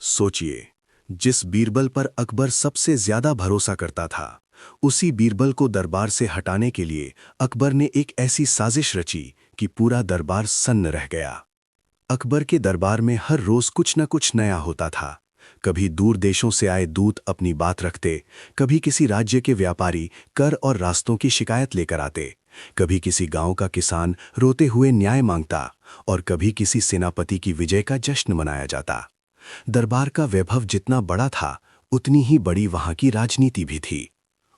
सोचिए, जिस बीरबल पर अकबर सबसे ज्यादा भरोसा करता था, उसी बीरबल को दरबार से हटाने के लिए अकबर ने एक ऐसी साजिश रची कि पूरा दरबार सन्न रह गया। अकबर के दरबार में हर रोज कुछ न कुछ नया होता था। कभी दूर देशों से आए दूत अपनी बात रखते, कभी किसी राज्य के व्यापारी कर और रास्तों की शिकायत लेकर आते, कभी किसी गांव का किसान रोते हुए न्याय मांगता, और कभी किसी सेनापति की विजय का जश्न मनाया जाता। दरबार का वैभव जितना बड़ा था, उतनी ही बड़ी वहां की राजनीति भी थी।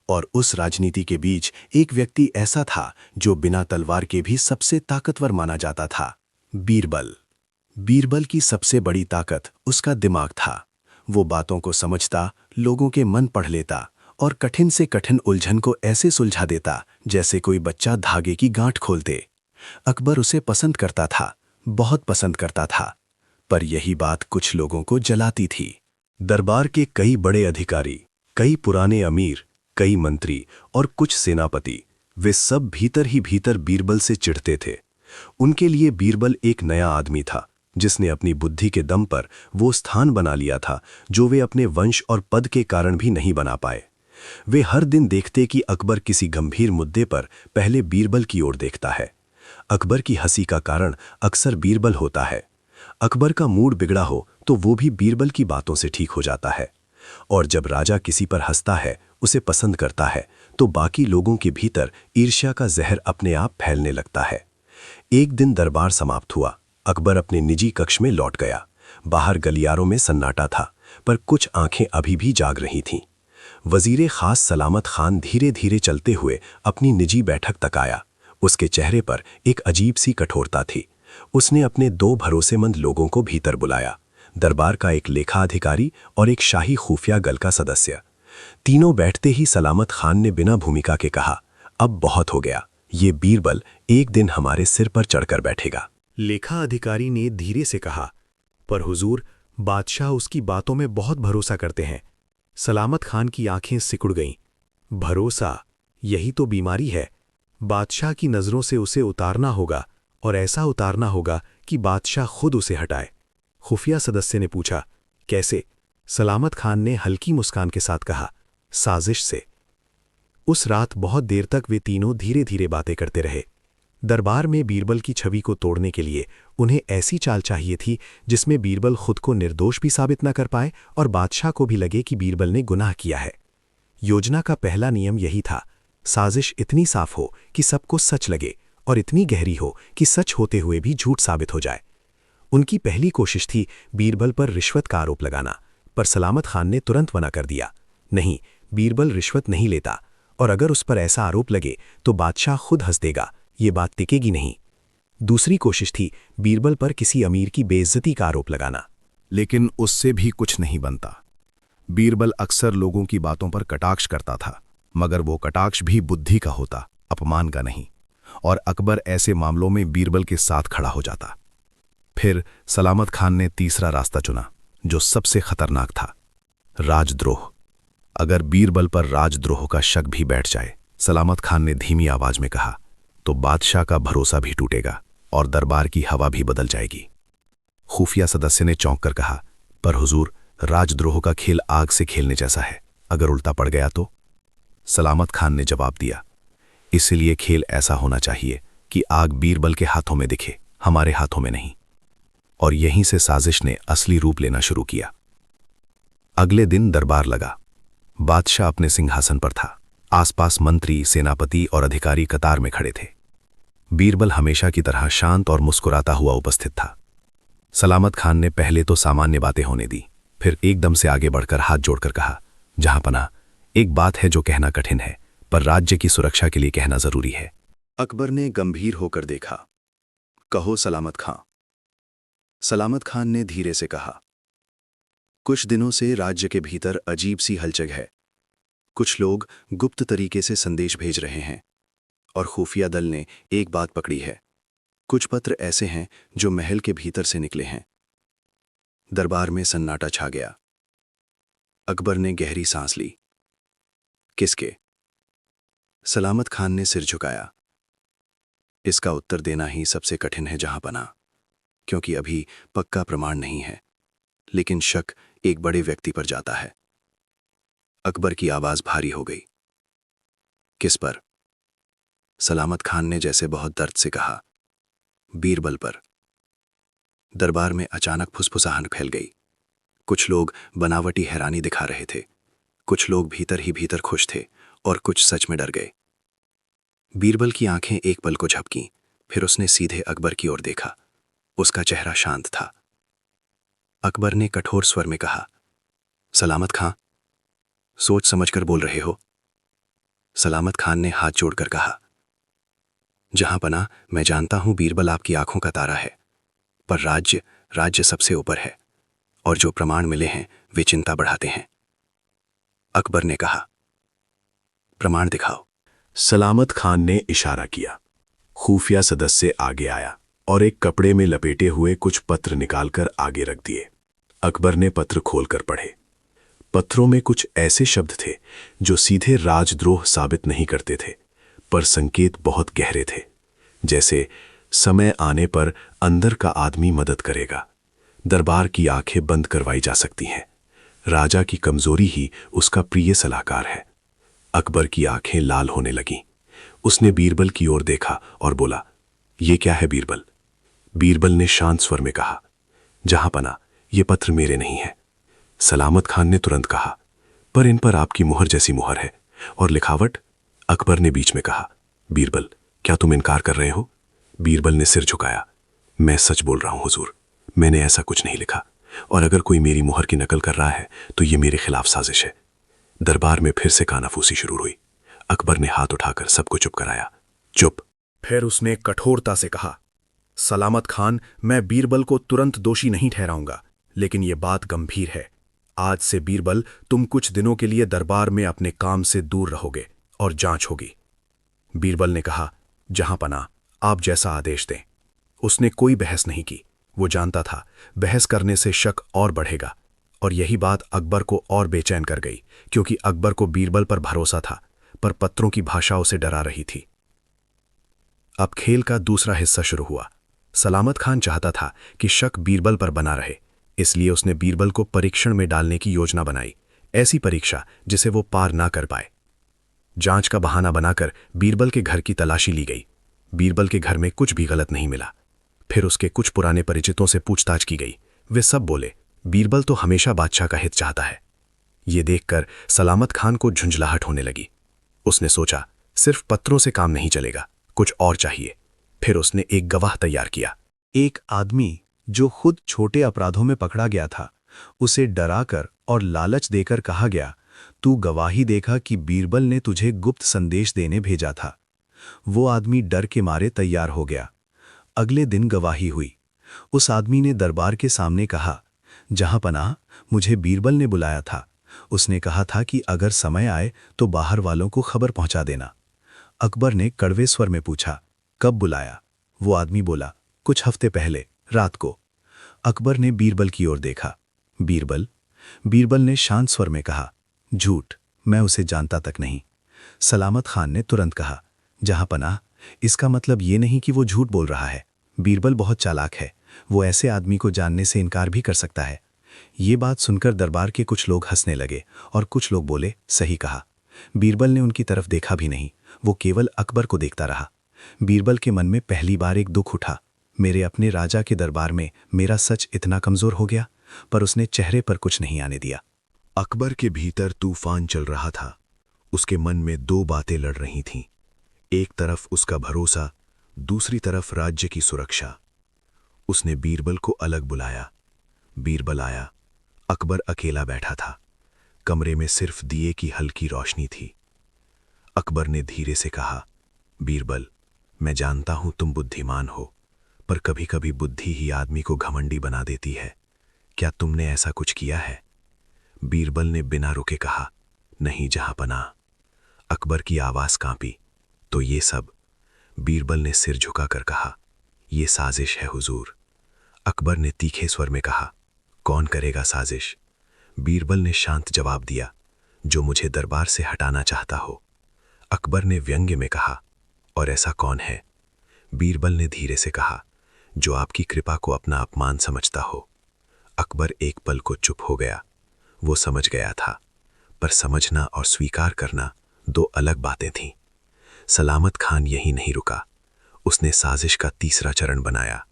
और उस राजनीति के बीच एक व्यक्ति ऐसा था जो बिना तलवार के भी सबसे ताकतवर माना जाता था, बीरबल। बीरबल की सबसे बड़ी ताकत उसका दिमाग था। वो बातों को समझता, लोगों के मन पढ़ लेता और कठिन से कठिन उलझन को ऐसे सुलझा देता जैसे कोई बच्चा धागे की गांठ खोल दे। अकबर उसे पसंद करता था, बहुत पसंद करता था। पर यही बात कुछ लोगों को जलाती थी। दरबार के कई बड़े अधिकारी, कई पुराने अमीर, कई मंत्री और कुछ सेनापति, वे सब भीतर ही भीतर बीरबल से चिढ़ते थे। उनके लिए बीरबल एक नया आदमी था, जिसने अपनी बुद्धि के दम पर वो स्थान बना लिया था जो वे अपने वंश और पद के कारण भी नहीं बना पाए। वे हर दिन देखते कि अकबर किसी गंभीर मुद्दे पर पहले बीरबल की ओर देखता है। अकबर की हंसी का कारण अक्सर बीरबल होता है। अकबर का मूड बिगड़ा हो तो वो भी बीरबल की बातों से ठीक हो जाता है। और जब राजा किसी पर हंसता है, उसे पसंद करता है, तो बाकी लोगों के भीतर ईर्ष्या का जहर अपने आप फैलने लगता है। एक दिन दरबार समाप्त हुआ। अकबर अपने निजी कक्ष में लौट गया। बाहर गलियारों में सन्नाटा था, पर कुछ आंखें अभी भी जाग रही थीं। वजीरे खास सलामत खान धीरे धीरे चलते हुए अपनी निजी बैठक तक आया। उसके चेहरे पर एक अजीब सी कठोरता थी। उसने अपने दो भरोसेमंद लोगों को भीतर बुलाया, दरबार का एक लेखा अधिकारी और एक शाही खुफिया दल का सदस्य। तीनों बैठते ही सलामत खान ने बिना भूमिका के कहा, अब बहुत हो गया, ये बीरबल एक दिन हमारे सिर पर चढ़कर बैठेगा। लेखा अधिकारी ने धीरे से कहा, पर हुजूर, बादशाह उसकी बातों में बहुत भरोसा करते हैं। सलामत खान की आंखें सिकुड़ गईं। भरोसा, यही तो बीमारी है। बादशाह की नजरों से उसे उतारना होगा, और ऐसा उतारना होगा कि बादशाह खुद उसे हटाए। खुफिया सदस्य ने पूछा, कैसे? सलामत खान ने हल्की मुस्कान के साथ कहा, साजिश से। उस रात बहुत देर तक वे तीनों धीरे धीरे बातें करते रहे। दरबार में बीरबल की छवि को तोड़ने के लिए उन्हें ऐसी चाल चाहिए थी जिसमें बीरबल खुद को निर्दोष भी साबित न कर पाए और बादशाह को भी लगे कि बीरबल ने गुनाह किया है। योजना का पहला नियम यही था, साजिश इतनी साफ हो कि सबको सच लगे और इतनी गहरी हो कि सच होते हुए भी झूठ साबित हो जाए। उनकी पहली कोशिश थी बीरबल पर रिश्वत का आरोप लगाना, पर सलामत खान ने तुरंत मना कर दिया। नहीं, बीरबल रिश्वत नहीं लेता, और अगर उस पर ऐसा आरोप लगे तो बादशाह खुद हंस देगा, ये बात टिकेगी नहीं। दूसरी कोशिश थी बीरबल पर किसी अमीर की बेइज्जती का आरोप लगाना, लेकिन उससे भी कुछ नहीं बनता। बीरबल अक्सर लोगों की बातों पर कटाक्ष करता था, मगर वो कटाक्ष भी बुद्धि का होता, अपमान का नहीं। और अकबर ऐसे मामलों में बीरबल के साथ खड़ा हो जाता। फिर सलामत खान ने तीसरा रास्ता चुना, जो सबसे खतरनाक था, राजद्रोह। अगर बीरबल पर राजद्रोह का शक भी बैठ जाए, सलामत खान ने धीमी आवाज में कहा, तो बादशाह का भरोसा भी टूटेगा और दरबार की हवा भी बदल जाएगी। खुफिया सदस्य ने चौंक कर कहा, पर हुजूर, राजद्रोह का खेल आग से खेलने जैसा है, अगर उल्टा पड़ गया तो? सलामत खान ने जवाब दिया, इसलिए खेल ऐसा होना चाहिए कि आग बीरबल के हाथों में दिखे, हमारे हाथों में नहीं। और यहीं से साजिश ने असली रूप लेना शुरू किया। अगले दिन दरबार लगा। बादशाह अपने सिंहासन पर था। आसपास मंत्री, सेनापति और अधिकारी कतार में खड़े थे। बीरबल हमेशा की तरह शांत और मुस्कुराता हुआ उपस्थित था। सलामत खान ने पहले तो सामान्य बातें होने दी, फिर एकदम से आगे बढ़कर हाथ जोड़कर कहा, जहांपनाह, एक बात है जो कहना कठिन है, पर राज्य की सुरक्षा के लिए कहना जरूरी है। अकबर ने गंभीर होकर देखा। कहो सलामत खां। सलामत खान ने धीरे से कहा, कुछ दिनों से राज्य के भीतर अजीब सी हलचल है। कुछ लोग गुप्त तरीके से संदेश भेज रहे हैं, और खुफिया दल ने एक बात पकड़ी है। कुछ पत्र ऐसे हैं जो महल के भीतर से निकले हैं। दरबार में सन्नाटा छा गया। अकबर ने गहरी सांस ली। किसके? सलामत खान ने सिर झुकाया। इसका उत्तर देना ही सबसे कठिन है जहांपनाह, क्योंकि अभी पक्का प्रमाण नहीं है। लेकिन शक एक बड़े व्यक्ति पर जाता है। अकबर की आवाज भारी हो गई। किस पर? सलामत खान ने जैसे बहुत दर्द से कहा। बीरबल पर। दरबार में अचानक फुसफुसाहट फैल गई। कुछ लोग बनावटी हैरानी दिखा रहे थे, कुछ लोग भीतर ही भीतर खुश थे और कुछ सच में डर गए। बीरबल की आंखें एक पल को झपकीं, फिर उसने सीधे अकबर की ओर देखा। उसका चेहरा शांत था। अकबर ने कठोर स्वर में कहा, सलामत खां, सोच समझकर बोल रहे हो? सलामत खान ने हाथ जोड़कर कहा, जहां पना, मैं जानता हूं बीरबल आपकी आंखों का तारा है, पर राज्य सबसे ऊपर है, और जो प्रमाण मिले हैं वे चिंता बढ़ाते हैं। अकबर ने कहा, प्रमाण दिखाओ। सलामत खान ने इशारा किया। खुफिया सदस्य आगे आया और एक कपड़े में लपेटे हुए कुछ पत्र निकालकर आगे रख दिए। अकबर ने पत्र खोलकर पढ़े। पत्रों में कुछ ऐसे शब्द थे जो सीधे राजद्रोह साबित नहीं करते थे, पर संकेत बहुत गहरे थे, जैसे समय आने पर अंदर का आदमी मदद करेगा, दरबार की आंखें बंद करवाई जा सकती हैं, राजा की कमजोरी ही उसका प्रिय सलाहकार है। अकबर की आंखें लाल होने लगीं। उसने बीरबल की ओर देखा और बोला, ये क्या है बीरबल? बीरबल ने शांत स्वर में कहा, जहां पना, ये पत्र मेरे नहीं है। सलामत खान ने तुरंत कहा, पर इन पर आपकी मुहर जैसी मुहर है, और लिखावट? अकबर ने बीच में कहा, बीरबल, क्या तुम इनकार कर रहे हो? बीरबल ने सिर झुकाया। मैं सच बोल रहा हूं हुजूर, मैंने ऐसा कुछ नहीं लिखा, और अगर कोई मेरी मुहर की नकल कर रहा है तो ये मेरे खिलाफ साजिश है। दरबार में फिर से कानाफूसी शुरू हुई। अकबर ने हाथ उठाकर सबको चुप कराया। चुप। फिर उसने कठोरता से कहा, सलामत खान, मैं बीरबल को तुरंत दोषी नहीं ठहराऊंगा, लेकिन यह बात गंभीर है। आज से बीरबल, तुम कुछ दिनों के लिए दरबार में अपने काम से दूर रहोगे और जांच होगी। बीरबल ने कहा, जहां पना, आप जैसा आदेश दें। उसने कोई बहस नहीं की। वो जानता था बहस करने से शक और बढ़ेगा, और यही बात अकबर को और बेचैन कर गई, क्योंकि अकबर को बीरबल पर भरोसा था, पर पत्रों की भाषा उसे डरा रही थी। अब खेल का दूसरा हिस्सा शुरू हुआ। सलामत खान चाहता था कि शक बीरबल पर बना रहे, इसलिए उसने बीरबल को परीक्षण में डालने की योजना बनाई, ऐसी परीक्षा जिसे वो पार ना कर पाए। जांच का बहाना बनाकर बीरबल के घर की तलाशी ली गई। बीरबल के घर में कुछ भी गलत नहीं मिला। फिर उसके कुछ पुराने परिचितों से पूछताछ की गई। वे सब बोले, बीरबल तो हमेशा बादशाह का हित चाहता है। ये देखकर सलामत खान को झुंझलाहट होने लगी। उसने सोचा, सिर्फ पत्रों से काम नहीं चलेगा, कुछ और चाहिए। फिर उसने एक गवाह तैयार किया। एक आदमी जो खुद छोटे अपराधों में पकड़ा गया था, उसे डराकर और लालच देकर कहा गया, तू गवाही देगा कि बीरबल ने तुझे गुप्त संदेश देने भेजा था। वो आदमी डर के मारे तैयार हो गया। अगले दिन गवाही हुई। उस आदमी ने दरबार के सामने कहा, जहां पनाह, मुझे बीरबल ने बुलाया था। उसने कहा था कि अगर समय आए तो बाहर वालों को खबर पहुंचा देना। अकबर ने कड़वे स्वर में पूछा, कब बुलाया? वो आदमी बोला, कुछ हफ्ते पहले, रात को। अकबर ने बीरबल की ओर देखा। बीरबल? बीरबल ने शांत स्वर में कहा, झूठ, मैं उसे जानता तक नहीं। सलामत खान ने तुरंत कहा, जहां पनाह, इसका मतलब ये नहीं कि वो झूठ बोल रहा है। बीरबल बहुत चालाक है, वो ऐसे आदमी को जानने से इनकार भी कर सकता है। ये बात सुनकर दरबार के कुछ लोग हंसने लगे और कुछ लोग बोले, सही कहा। बीरबल ने उनकी तरफ देखा भी नहीं, वो केवल अकबर को देखता रहा। बीरबल के मन में पहली बार एक दुख उठा, मेरे अपने राजा के दरबार में मेरा सच इतना कमजोर हो गया। पर उसने चेहरे पर कुछ नहीं आने दिया। अकबर के भीतर तूफान चल रहा था। उसके मन में दो बातें लड़ रही थीं। एक तरफ उसका भरोसा, दूसरी तरफ राज्य की सुरक्षा। उसने बीरबल को अलग बुलाया। बीरबल आया। अकबर अकेला बैठा था। कमरे में सिर्फ दिए की हल्की रोशनी थी। अकबर ने धीरे से कहा, बीरबल, मैं जानता हूं तुम बुद्धिमान हो, पर कभी कभी बुद्धि ही आदमी को घमंडी बना देती है। क्या तुमने ऐसा कुछ किया है? बीरबल ने बिना रुके कहा, नहीं जहां पनाह। अकबर की आवाज कांपी, तो ये सब? बीरबल ने सिर झुकाकर कहा, यह साजिश है हुजूर। अकबर ने तीखे स्वर में कहा, कौन करेगा साजिश? बीरबल ने शांत जवाब दिया, जो मुझे दरबार से हटाना चाहता हो। अकबर ने व्यंग्य में कहा, और ऐसा कौन है? बीरबल ने धीरे से कहा, जो आपकी कृपा को अपना अपमान समझता हो। अकबर एक पल को चुप हो गया। वो समझ गया था, पर समझना और स्वीकार करना दो अलग बातें थीं। सलामत खान यहीं नहीं रुका। उसने साजिश का तीसरा चरण बनाया।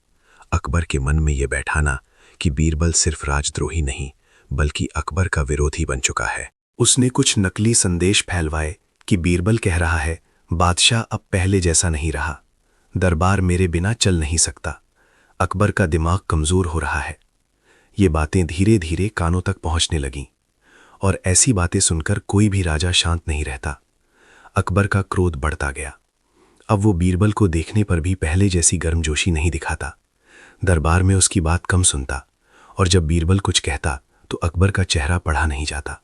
अकबर के मन में यह बैठाना कि बीरबल सिर्फ राजद्रोही नहीं बल्कि अकबर का विरोधी बन चुका है। उसने कुछ नकली संदेश फैलवाए कि बीरबल कह रहा है, बादशाह अब पहले जैसा नहीं रहा, दरबार मेरे बिना चल नहीं सकता, अकबर का दिमाग कमजोर हो रहा है। ये बातें धीरे धीरे कानों तक पहुंचने लगीं, और ऐसी बातें सुनकर कोई भी राजा शांत नहीं रहता। अकबर का क्रोध बढ़ता गया। अब वो बीरबल को देखने पर भी पहले जैसी गर्मजोशी नहीं दिखाता। दरबार में उसकी बात कम सुनता, और जब बीरबल कुछ कहता तो अकबर का चेहरा पढ़ा नहीं जाता।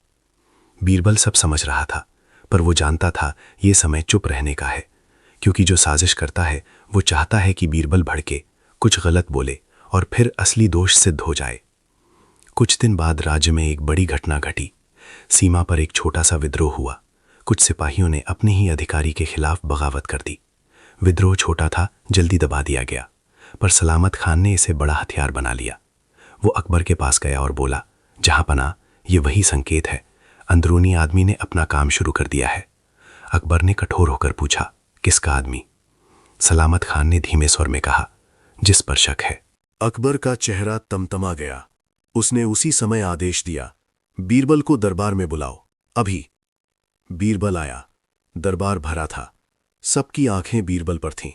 बीरबल सब समझ रहा था, पर वो जानता था ये समय चुप रहने का है, क्योंकि जो साजिश करता है वो चाहता है कि बीरबल भड़के, कुछ गलत बोले और फिर असली दोष सिद्ध हो जाए। कुछ दिन बाद राज्य में एक बड़ी घटना घटी। सीमा पर एक छोटा सा विद्रोह हुआ। कुछ सिपाहियों ने अपने ही अधिकारी के खिलाफ बगावत कर दी। विद्रोह छोटा था, जल्दी दबा दिया गया, पर सलामत खान ने इसे बड़ा हथियार बना लिया। वो अकबर के पास गया और बोला, जहांपनाह, ये वही संकेत है, अंदरूनी आदमी ने अपना काम शुरू कर दिया है। अकबर ने कठोर होकर पूछा, किसका आदमी? सलामत खान ने धीमे स्वर में कहा, जिस पर शक है। अकबर का चेहरा तमतमा गया। उसने उसी समय आदेश दिया, बीरबल को दरबार में बुलाओ, अभी। बीरबल आया। दरबार भरा था। सबकी आंखें बीरबल पर थीं।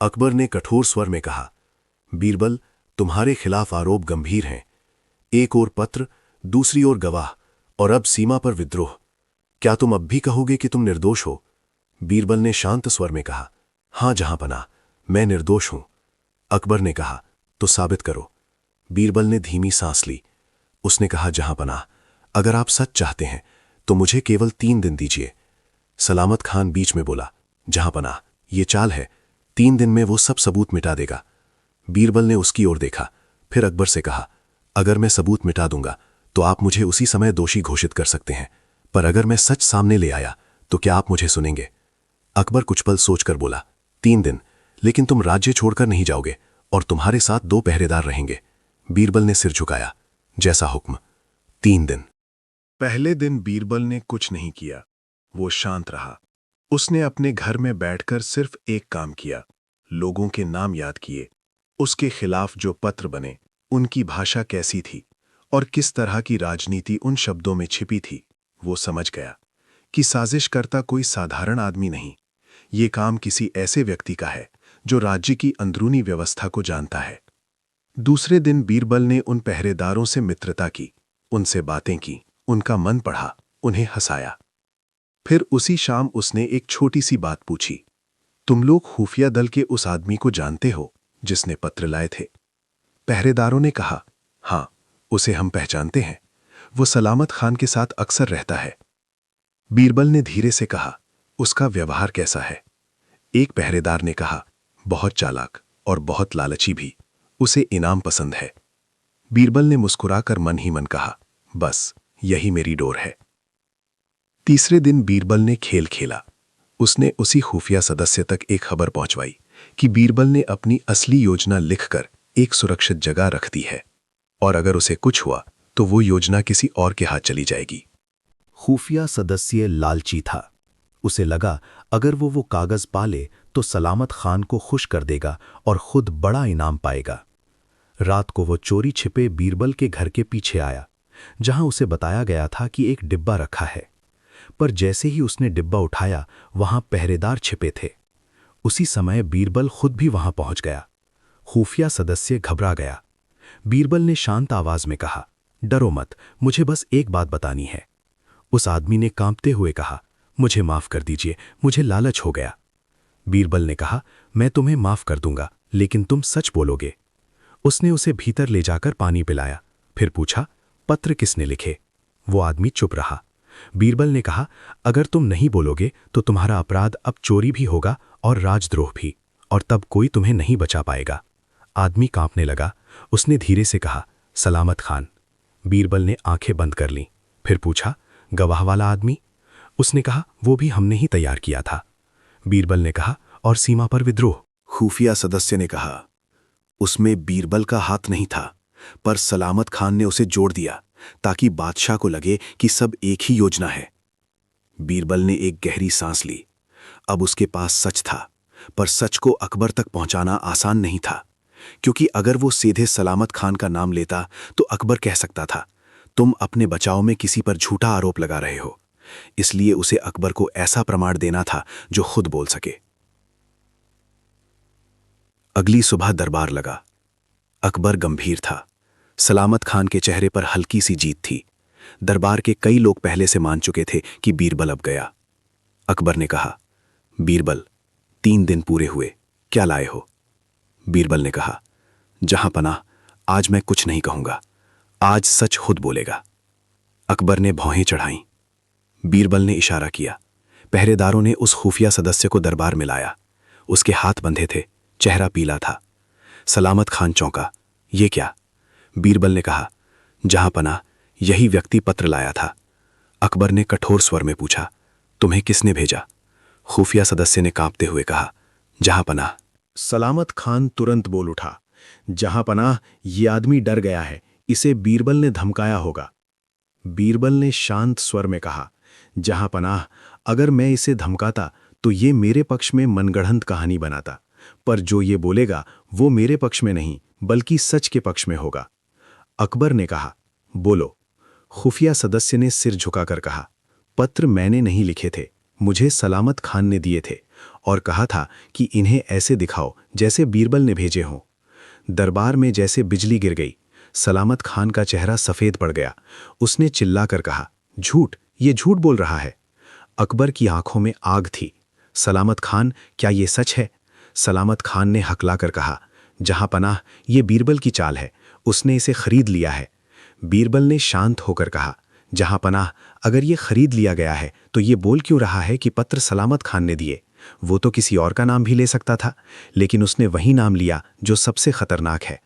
अकबर ने कठोर स्वर में कहा, बीरबल, तुम्हारे खिलाफ आरोप गंभीर हैं। एक ओर पत्र, दूसरी ओर गवाह, और अब सीमा पर विद्रोह। क्या तुम अब भी कहोगे कि तुम निर्दोष हो? बीरबल ने शांत स्वर में कहा, हां जहांपनाह, मैं निर्दोष हूं। अकबर ने कहा, तो साबित करो। बीरबल ने धीमी सांस ली। उसने कहा, जहांपनाह, अगर आप सच चाहते हैं तो मुझे केवल 3 दिन दीजिए। सलामत खान बीच में बोला, जहांपनाह, ये चाल है, 3 दिन में वो सब सबूत मिटा देगा। बीरबल ने उसकी ओर देखा, फिर अकबर से कहा, अगर मैं सबूत मिटा दूंगा तो आप मुझे उसी समय दोषी घोषित कर सकते हैं, पर अगर मैं सच सामने ले आया तो क्या आप मुझे सुनेंगे? अकबर कुछ पल सोचकर बोला, 3 दिन, लेकिन तुम राज्य छोड़कर नहीं जाओगे और तुम्हारे साथ 2 पहरेदार रहेंगे। बीरबल ने सिर झुकाया, जैसा हुक्म। 3 दिन। पहले दिन बीरबल ने कुछ नहीं किया। वो शांत रहा। उसने अपने घर में बैठकर सिर्फ एक काम किया, लोगों के नाम याद किए, उसके खिलाफ जो पत्र बने, उनकी भाषा कैसी थी और किस तरह की राजनीति उन शब्दों में छिपी थी। वो समझ गया कि साजिश करता कोई साधारण आदमी नहीं, ये काम किसी ऐसे व्यक्ति का है जो राज्य की अंदरूनी व्यवस्था को जानता है। दूसरे दिन बीरबल ने उन पहरेदारों से मित्रता की, उनसे बातें की, उनका मन पढ़ा, उन्हें हंसाया। फिर उसी शाम उसने एक छोटी सी बात पूछी, तुम लोग खुफिया दल के उस आदमी को जानते हो जिसने पत्र लाए थे? पहरेदारों ने कहा, हां, उसे हम पहचानते हैं, वो सलामत खान के साथ अक्सर रहता है। बीरबल ने धीरे से कहा, उसका व्यवहार कैसा है? एक पहरेदार ने कहा, बहुत चालाक और बहुत लालची भी, उसे इनाम पसंद है। बीरबल ने मुस्कुराकर मन ही मन कहा, बस यही मेरी डोर है। तीसरे दिन बीरबल ने खेल खेला। उसने उसी खुफिया सदस्य तक एक खबर पहुंचवाई कि बीरबल ने अपनी असली योजना लिखकर एक सुरक्षित जगह रख दी है, और अगर उसे कुछ हुआ तो वो योजना किसी और के हाथ चली जाएगी। खुफिया सदस्य लालची था। उसे लगा अगर वो कागज पा ले तो सलामत खान को खुश कर देगा और खुद बड़ा इनाम पाएगा। रात को वो चोरी छिपे बीरबल के घर के पीछे आया, जहां उसे बताया गया था कि एक डिब्बा रखा है। पर जैसे ही उसने डिब्बा उठाया, वहां पहरेदार छिपे थे। उसी समय बीरबल खुद भी वहां पहुंच गया। खुफिया सदस्य घबरा गया। बीरबल ने शांत आवाज में कहा, डरो मत, मुझे बस एक बात बतानी है। उस आदमी ने कांपते हुए कहा, मुझे माफ कर दीजिए, मुझे लालच हो गया। बीरबल ने कहा, मैं तुम्हें माफ कर दूंगा, लेकिन तुम सच बोलोगे। उसने उसे भीतर ले जाकर पानी पिलाया, फिर पूछा, पत्र किसने लिखे? वो आदमी चुप रहा। बीरबल ने कहा, अगर तुम नहीं बोलोगे तो तुम्हारा अपराध अब चोरी भी होगा और राजद्रोह भी, और तब कोई तुम्हें नहीं बचा पाएगा। आदमी कांपने लगा। उसने धीरे से कहा, सलामत खान। बीरबल ने आंखें बंद कर लीं, फिर पूछा, गवाह वाला आदमी? उसने कहा, वो भी हमने ही तैयार किया था। बीरबल ने कहा, और सीमा पर विद्रोह? खुफिया सदस्य ने कहा, उसमें बीरबल का हाथ नहीं था, पर सलामत खान ने उसे जोड़ दिया ताकि बादशाह को लगे कि सब एक ही योजना है। बीरबल ने एक गहरी सांस ली। अब उसके पास सच था, पर सच को अकबर तक पहुंचाना आसान नहीं था, क्योंकि अगर वो सीधे सलामत खान का नाम लेता तो अकबर कह सकता था, तुम अपने बचाव में किसी पर झूठा आरोप लगा रहे हो। इसलिए उसे अकबर को ऐसा प्रमाण देना था जो खुद बोल सके। अगली सुबह दरबार लगा। अकबर गंभीर था। सलामत खान के चेहरे पर हल्की सी जीत थी। दरबार के कई लोग पहले से मान चुके थे कि बीरबल अब गया। अकबर ने कहा, बीरबल, 3 दिन पूरे हुए, क्या लाए हो? बीरबल ने कहा, जहां पनाह, आज मैं कुछ नहीं कहूंगा, आज सच खुद बोलेगा। अकबर ने भौहें चढ़ाईं। बीरबल ने इशारा किया। पहरेदारों ने उस खुफिया सदस्य को दरबार में लाया। उसके हाथ बंधे थे, चेहरा पीला था। सलामत खान चौंका। ये क्या? बीरबल ने कहा, जहां पनाह, यही व्यक्ति पत्र लाया था। अकबर ने कठोर स्वर में पूछा, तुम्हें किसने भेजा? खुफिया सदस्य ने कांपते हुए कहा, जहां पनाह। सलामत खान तुरंत बोल उठा, जहां पनाह, ये आदमी डर गया है, इसे बीरबल ने धमकाया होगा। बीरबल ने शांत स्वर में कहा, जहां पनाह, अगर मैं इसे धमकाता तो ये मेरे पक्ष में मनगढ़ंत कहानी बनाता, पर जो ये बोलेगा वो मेरे पक्ष में नहीं बल्कि सच के पक्ष में होगा। अकबर ने कहा, बोलो। खुफिया सदस्य ने सिर झुकाकर कहा, पत्र मैंने नहीं लिखे थे, मुझे सलामत खान ने दिए थे और कहा था कि इन्हें ऐसे दिखाओ जैसे बीरबल ने भेजे हों। दरबार में जैसे बिजली गिर गई। सलामत खान का चेहरा सफेद पड़ गया। उसने चिल्लाकर कहा, झूठ, ये झूठ बोल रहा है। अकबर की आंखों में आग थी। सलामत खान, क्या ये सच है? सलामत खान ने हकलाकर कहा, जहां पनाह, ये बीरबल की चाल है, उसने इसे खरीद लिया है। बीरबल ने शांत होकर कहा, जहां पनाह, अगर ये खरीद लिया गया है तो ये बोल क्यों रहा है कि पत्र सलामत खान ने दिए? वो तो किसी और का नाम भी ले सकता था, लेकिन उसने वही नाम लिया जो सबसे खतरनाक है।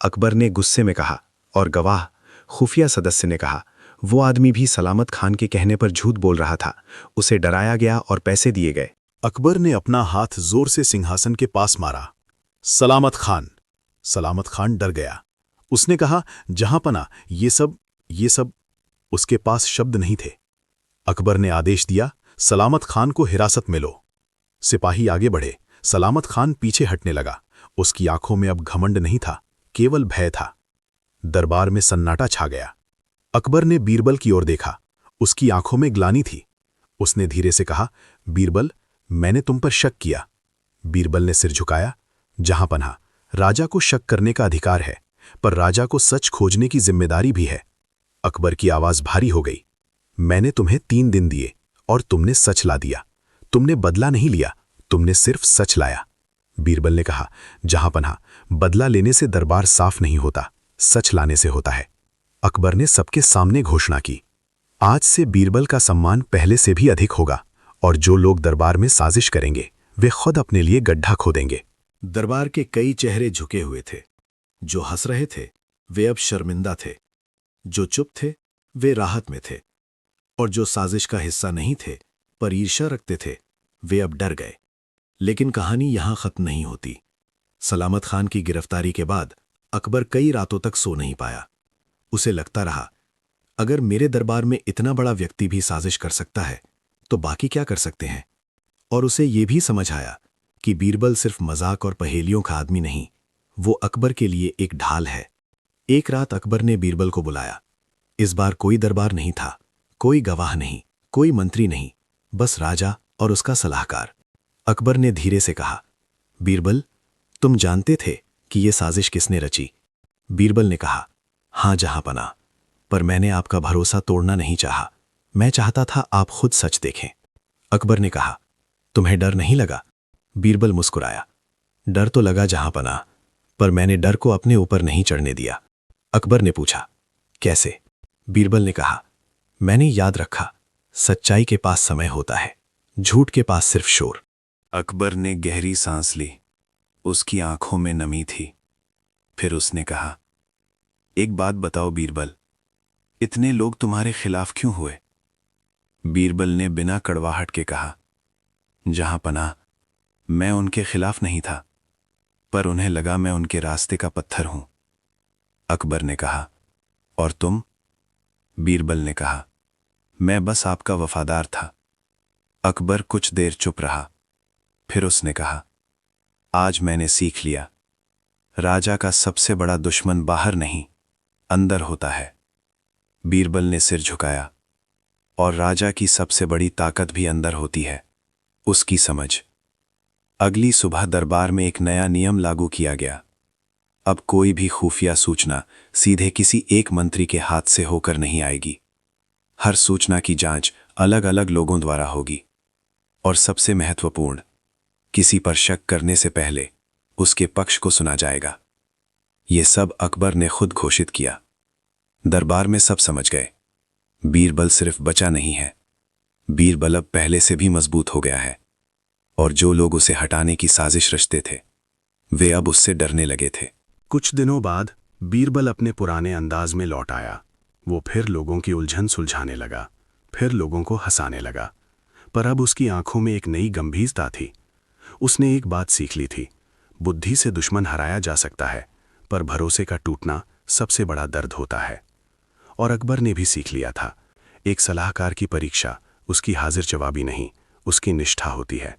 अकबर ने गुस्से में कहा, और गवाह? खुफिया सदस्य ने कहा, वो आदमी भी सलामत खान के कहने पर झूठ बोल रहा था, उसे डराया गया और पैसे दिए गए। अकबर ने अपना हाथ जोर से सिंहासन के पास मारा। सलामत खान। सलामत खान डर गया। उसने कहा, जहां पना, ये सब। उसके पास शब्द नहीं थे। अकबर ने आदेश दिया, सलामत खान को हिरासत में लो। सिपाही आगे बढ़े। सलामत खान पीछे हटने लगा। उसकी आंखों में अब घमंड नहीं था, केवल भय था। दरबार में सन्नाटा छा गया। अकबर ने बीरबल की ओर देखा। उसकी आंखों में ग्लानि थी। उसने धीरे से कहा, बीरबल, मैंने तुम पर शक किया। बीरबल ने सिर झुकाया। जहां पनाह, राजा को शक करने का अधिकार है, पर राजा को सच खोजने की जिम्मेदारी भी है। अकबर की आवाज भारी हो गई। मैंने तुम्हें 3 दिन दिए और तुमने सच ला दिया। तुमने बदला नहीं लिया, तुमने सिर्फ सच लाया। बीरबल ने कहा, जहां पनाह, बदला लेने से दरबार साफ नहीं होता, सच लाने से होता है। अकबर ने सबके सामने घोषणा की, आज से बीरबल का सम्मान पहले से भी अधिक होगा, और जो लोग दरबार में साजिश करेंगे वे खुद अपने लिए गड्ढा खोदेंगे। दरबार के कई चेहरे झुके हुए थे। जो हंस रहे थे वे अब शर्मिंदा थे, जो चुप थे वे राहत में थे, और जो साजिश का हिस्सा नहीं थे पर ईर्ष्या रखते थे वे अब डर गए। लेकिन कहानी यहां खत्म नहीं होती। सलामत खान की गिरफ्तारी के बाद अकबर कई रातों तक सो नहीं पाया। उसे लगता रहा, अगर मेरे दरबार में इतना बड़ा व्यक्ति भी साजिश कर सकता है तो बाकी क्या कर सकते हैं। और उसे यह भी समझ आया कि बीरबल सिर्फ मजाक और पहेलियों का आदमी नहीं, वो अकबर के लिए एक ढाल है। एक रात अकबर ने बीरबल को बुलाया। इस बार कोई दरबार नहीं था, कोई गवाह नहीं, कोई मंत्री नहीं, बस राजा और उसका सलाहकार। अकबर ने धीरे से कहा, बीरबल, तुम जानते थे कि यह साजिश किसने रची? बीरबल ने कहा, हां जहां पनाह, पर मैंने आपका भरोसा तोड़ना नहीं चाहा। मैं चाहता था आप खुद सच देखें। अकबर ने कहा, तुम्हें डर नहीं लगा? बीरबल मुस्कुराया, डर तो लगा जहां पनाह, पर मैंने डर को अपने ऊपर नहीं चढ़ने दिया। अकबर ने पूछा, कैसे? बीरबल ने कहा, मैंने याद रखा, सच्चाई के पास समय होता है, झूठ के पास सिर्फ शोर। अकबर ने गहरी सांस ली। उसकी आंखों में नमी थी। फिर उसने कहा, एक बात बताओ बीरबल, इतने लोग तुम्हारे खिलाफ क्यों हुए? बीरबल ने बिना कड़वाहट के कहा, जहां पनाह, मैं उनके खिलाफ नहीं था, पर उन्हें लगा मैं उनके रास्ते का पत्थर हूं। अकबर ने कहा। और तुम? बीरबल ने कहा। मैं बस आपका वफादार था। अकबर कुछ देर चुप रहा। फिर उसने कहा, आज मैंने सीख लिया, राजा का सबसे बड़ा दुश्मन बाहर नहीं, अंदर होता है। बीरबल ने सिर झुकाया। और राजा की सबसे बड़ी ताकत भी अंदर होती है, उसकी समझ। अगली सुबह दरबार में एक नया नियम लागू किया गया। अब कोई भी खुफिया सूचना सीधे किसी एक मंत्री के हाथ से होकर नहीं आएगी। हर सूचना की जांच अलग अलग लोगों द्वारा होगी। और सबसे महत्वपूर्ण, किसी पर शक करने से पहले उसके पक्ष को सुना जाएगा। ये सब अकबर ने खुद घोषित किया। दरबार में सब समझ गए, बीरबल सिर्फ बचा नहीं है, बीरबल अब पहले से भी मजबूत हो गया है। और जो लोग उसे हटाने की साजिश रचते थे, वे अब उससे डरने लगे थे। कुछ दिनों बाद बीरबल अपने पुराने अंदाज में लौट आया। वो फिर लोगों की उलझन सुलझाने लगा, फिर लोगों को हंसाने लगा। पर अब उसकी आंखों में एक नई गंभीरता थी। उसने एक बात सीख ली थी, बुद्धि से दुश्मन हराया जा सकता है, पर भरोसे का टूटना सबसे बड़ा दर्द होता है। और अकबर ने भी सीख लिया था, एक सलाहकार की परीक्षा उसकी हाजिर जवाबी नहीं, उसकी निष्ठा होती है।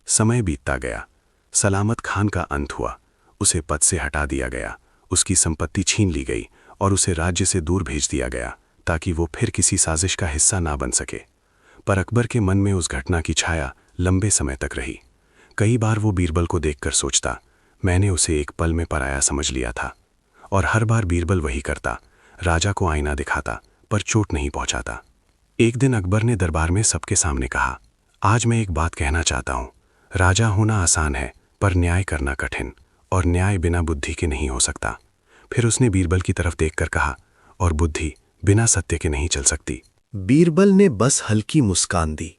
समय बीतता गया। सलामत खान का अंत हुआ। उसे पद से हटा दिया गया, उसकी संपत्ति छीन ली गई और उसे राज्य से दूर भेज दिया गया ताकि वो फिर किसी साजिश का हिस्सा ना बन सके। पर अकबर के मन में उस घटना की छाया लंबे समय तक रही। कई बार वो बीरबल को देखकर सोचता, मैंने उसे एक पल में पराया समझ लिया था। और हर बार बीरबल वही करता, राजा को आईना दिखाता पर चोट नहीं पहुंचाता। एक दिन अकबर ने दरबार में सबके सामने कहा, आज मैं एक बात कहना चाहता हूं, राजा होना आसान है पर न्याय करना कठिन, और न्याय बिना बुद्धि के नहीं हो सकता। फिर उसने बीरबल की तरफ देखकर कहा, और बुद्धि बिना सत्य के नहीं चल सकती। बीरबल ने बस हल्की मुस्कान दी।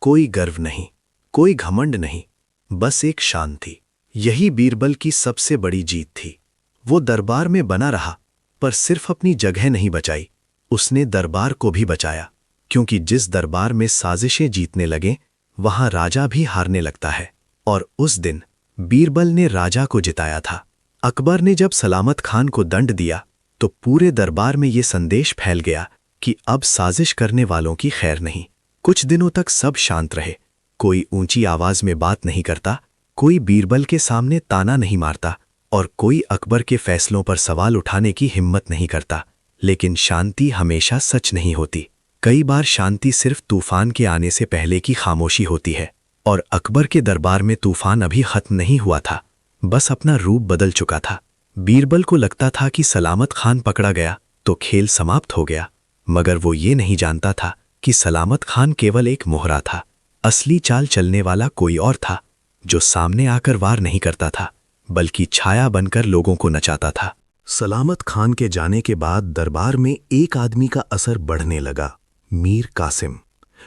कोई गर्व नहीं, कोई घमंड नहीं, बस एक शांति। यही बीरबल की सबसे बड़ी जीत थी। वो दरबार में बना रहा, पर सिर्फ अपनी जगह नहीं बचाई, उसने दरबार को भी बचाया। क्योंकि जिस दरबार में साजिशें जीतने लगे, वहां राजा भी हारने लगता है। और उस दिन बीरबल ने राजा को जिताया था। अकबर ने जब सलामत खान को दंड दिया, तो पूरे दरबार में ये संदेश फैल गया कि अब साजिश करने वालों की खैर नहीं। कुछ दिनों तक सब शांत रहे। कोई ऊंची आवाज में बात नहीं करता, कोई बीरबल के सामने ताना नहीं मारता, और कोई अकबर के फैसलों पर सवाल उठाने की हिम्मत नहीं करता। लेकिन शांति हमेशा सच नहीं होती। कई बार शांति सिर्फ तूफान के आने से पहले की खामोशी होती है। और अकबर के दरबार में तूफान अभी खत्म नहीं हुआ था, बस अपना रूप बदल चुका था। बीरबल को लगता था कि सलामत खान पकड़ा गया तो खेल समाप्त हो गया, मगर वो ये नहीं जानता था कि सलामत खान केवल एक मोहरा था। असली चाल चलने वाला कोई और था, जो सामने आकर वार नहीं करता था, बल्कि छाया बनकर लोगों को नचाता था। सलामत खान के जाने के बाद दरबार में एक आदमी का असर बढ़ने लगा, मीर कासिम।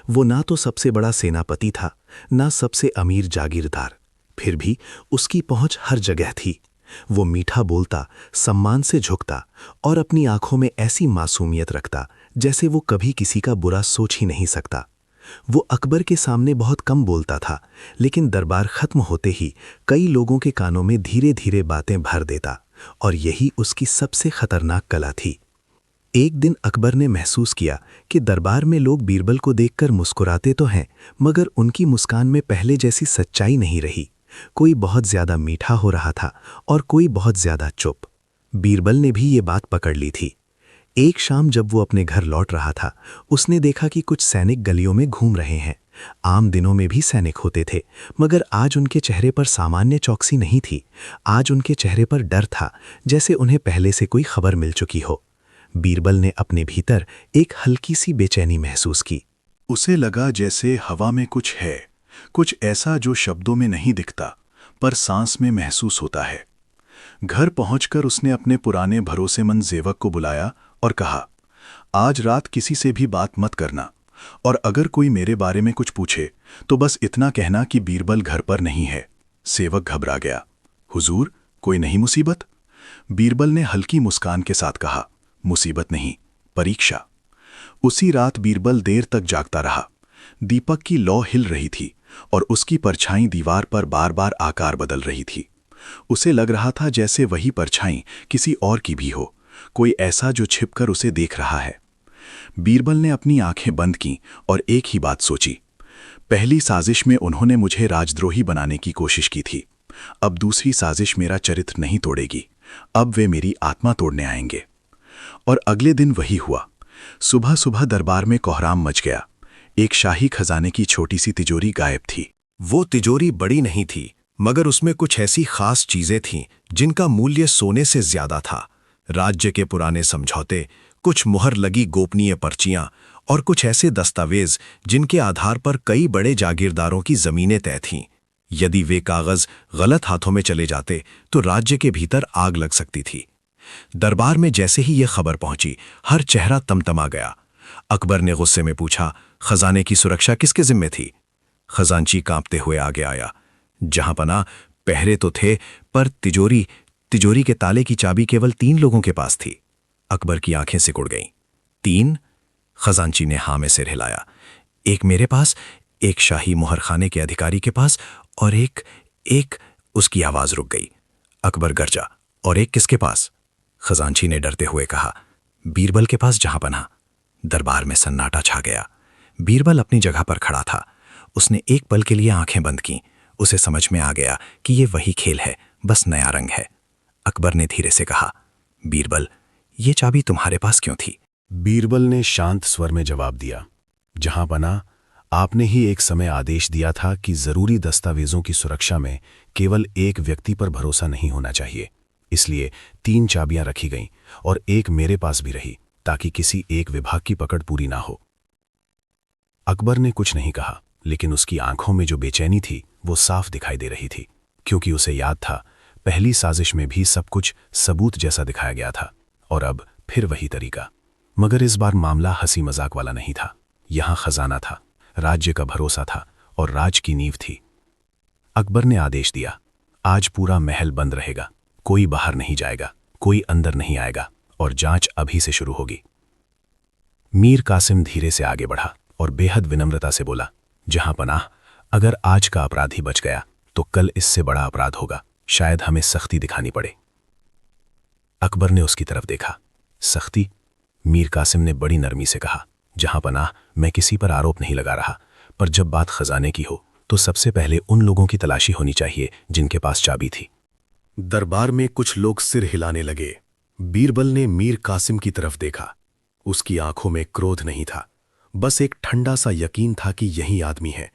वो ना तो सबसे बड़ा सेनापति था, ना सबसे अमीर जागीरदार, फिर भी उसकी पहुंच हर जगह थी। वो मीठा बोलता, सम्मान से झुकता और अपनी आंखों में ऐसी मासूमियत रखता जैसे वो कभी किसी का बुरा सोच ही नहीं सकता। वो अकबर के सामने बहुत कम बोलता था, लेकिन दरबार खत्म होते ही कई लोगों के कानों में धीरे धीरे बातें भर देता, और यही उसकी सबसे खतरनाक कला थी। एक दिन अकबर ने महसूस किया कि दरबार में लोग बीरबल को देखकर मुस्कुराते तो हैं, मगर उनकी मुस्कान में पहले जैसी सच्चाई नहीं रही। कोई बहुत ज्यादा मीठा हो रहा था और कोई बहुत ज्यादा चुप। बीरबल ने भी ये बात पकड़ ली थी। एक शाम जब वो अपने घर लौट रहा था, उसने देखा कि कुछ सैनिक गलियों में घूम रहे हैं। आम दिनों में भी सैनिक होते थे, मगर आज उनके चेहरे पर सामान्य चौकसी नहीं थी। आज उनके चेहरे पर डर था, जैसे उन्हें पहले से कोई खबर मिल चुकी हो। बीरबल ने अपने भीतर एक हल्की सी बेचैनी महसूस की। उसे लगा जैसे हवा में कुछ है, कुछ ऐसा जो शब्दों में नहीं दिखता पर सांस में महसूस होता है। घर पहुंचकर उसने अपने पुराने भरोसेमंद सेवक को बुलाया और कहा, आज रात किसी से भी बात मत करना, और अगर कोई मेरे बारे में कुछ पूछे तो बस इतना कहना कि बीरबल घर पर नहीं है। सेवक घबरा गया। हुजूर, कोई नहीं मुसीबत? बीरबल ने हल्की मुस्कान के साथ कहा, मुसीबत नहीं, परीक्षा। उसी रात बीरबल देर तक जागता रहा। दीपक की लौ हिल रही थी और उसकी परछाई दीवार पर बार बार आकार बदल रही थी। उसे लग रहा था जैसे वही परछाई किसी और की भी हो, कोई ऐसा जो छिपकर उसे देख रहा है। बीरबल ने अपनी आंखें बंद कीं और एक ही बात सोची। पहली साजिश में उन्होंने मुझे राजद्रोही बनाने की कोशिश की थी, अब दूसरी साजिश मेरा चरित्र नहीं तोड़ेगी, अब वे मेरी आत्मा तोड़ने आएंगे। और अगले दिन वही हुआ। सुबह सुबह दरबार में कोहराम मच गया। एक शाही खजाने की छोटी सी तिजोरी गायब थी। वो तिजोरी बड़ी नहीं थी, मगर उसमें कुछ ऐसी खास चीजें थीं जिनका मूल्य सोने से ज्यादा था। राज्य के पुराने समझौते, कुछ मुहर लगी गोपनीय पर्चियां और कुछ ऐसे दस्तावेज जिनके आधार पर कई बड़े जागीरदारों की जमीनें तय थीं। यदि वे कागज गलत हाथों में चले जाते तो राज्य के भीतर आग लग सकती थी। दरबार में जैसे ही यह खबर पहुंची, हर चेहरा तमतमा गया। अकबर ने गुस्से में पूछा, खजाने की सुरक्षा किसके जिम्मे थी? खजांची कांपते हुए आगे आया। जहां पना पहरे तो थे, पर तिजोरी के ताले की चाबी केवल 3 लोगों के पास थी। अकबर की आंखें सिकुड़ गईं। 3? खजांची ने हां में सिर हिलाया। एक मेरे पास, एक शाही मुहरखाने के अधिकारी के पास और एक उसकी आवाज रुक गई। अकबर गरजा, और एक किसके पास? खजांची ने डरते हुए कहा, बीरबल के पास जहां पना। दरबार में सन्नाटा छा गया। बीरबल अपनी जगह पर खड़ा था। उसने एक पल के लिए आंखें बंद कीं। उसे समझ में आ गया कि ये वही खेल है, बस नया रंग है। अकबर ने धीरे से कहा, बीरबल, ये चाबी तुम्हारे पास क्यों थी? बीरबल ने शांत स्वर में जवाब दिया, जहां पना, आपने ही एक समय आदेश दिया था कि जरूरी दस्तावेजों की सुरक्षा में केवल एक व्यक्ति पर भरोसा नहीं होना चाहिए। इसलिए 3 चाबियां रखी गईं और एक मेरे पास भी रही, ताकि किसी एक विभाग की पकड़ पूरी ना हो। अकबर ने कुछ नहीं कहा, लेकिन उसकी आंखों में जो बेचैनी थी वो साफ दिखाई दे रही थी, क्योंकि उसे याद था पहली साजिश में भी सब कुछ सबूत जैसा दिखाया गया था और अब फिर वही तरीका। मगर इस बार मामला हंसी मजाक वाला नहीं था। यहां खजाना था, राज्य का भरोसा था और राज की नींव थी। अकबर ने आदेश दिया, आज पूरा महल बंद रहेगा, कोई बाहर नहीं जाएगा, कोई अंदर नहीं आएगा और जांच अभी से शुरू होगी। मीर कासिम धीरे से आगे बढ़ा और बेहद विनम्रता से बोला, जहां पनाह, अगर आज का अपराधी बच गया तो कल इससे बड़ा अपराध होगा, शायद हमें सख्ती दिखानी पड़े। अकबर ने उसकी तरफ देखा। सख्ती? मीर कासिम ने बड़ी नरमी से कहा, जहां पनाह, मैं किसी पर आरोप नहीं लगा रहा, पर जब बात खजाने की हो तो सबसे पहले उन लोगों की तलाशी होनी चाहिए जिनके पास चाबी थी। दरबार में कुछ लोग सिर हिलाने लगे। बीरबल ने मीर कासिम की तरफ देखा। उसकी आंखों में क्रोध नहीं था, बस एक ठंडा सा यकीन था कि यही आदमी है,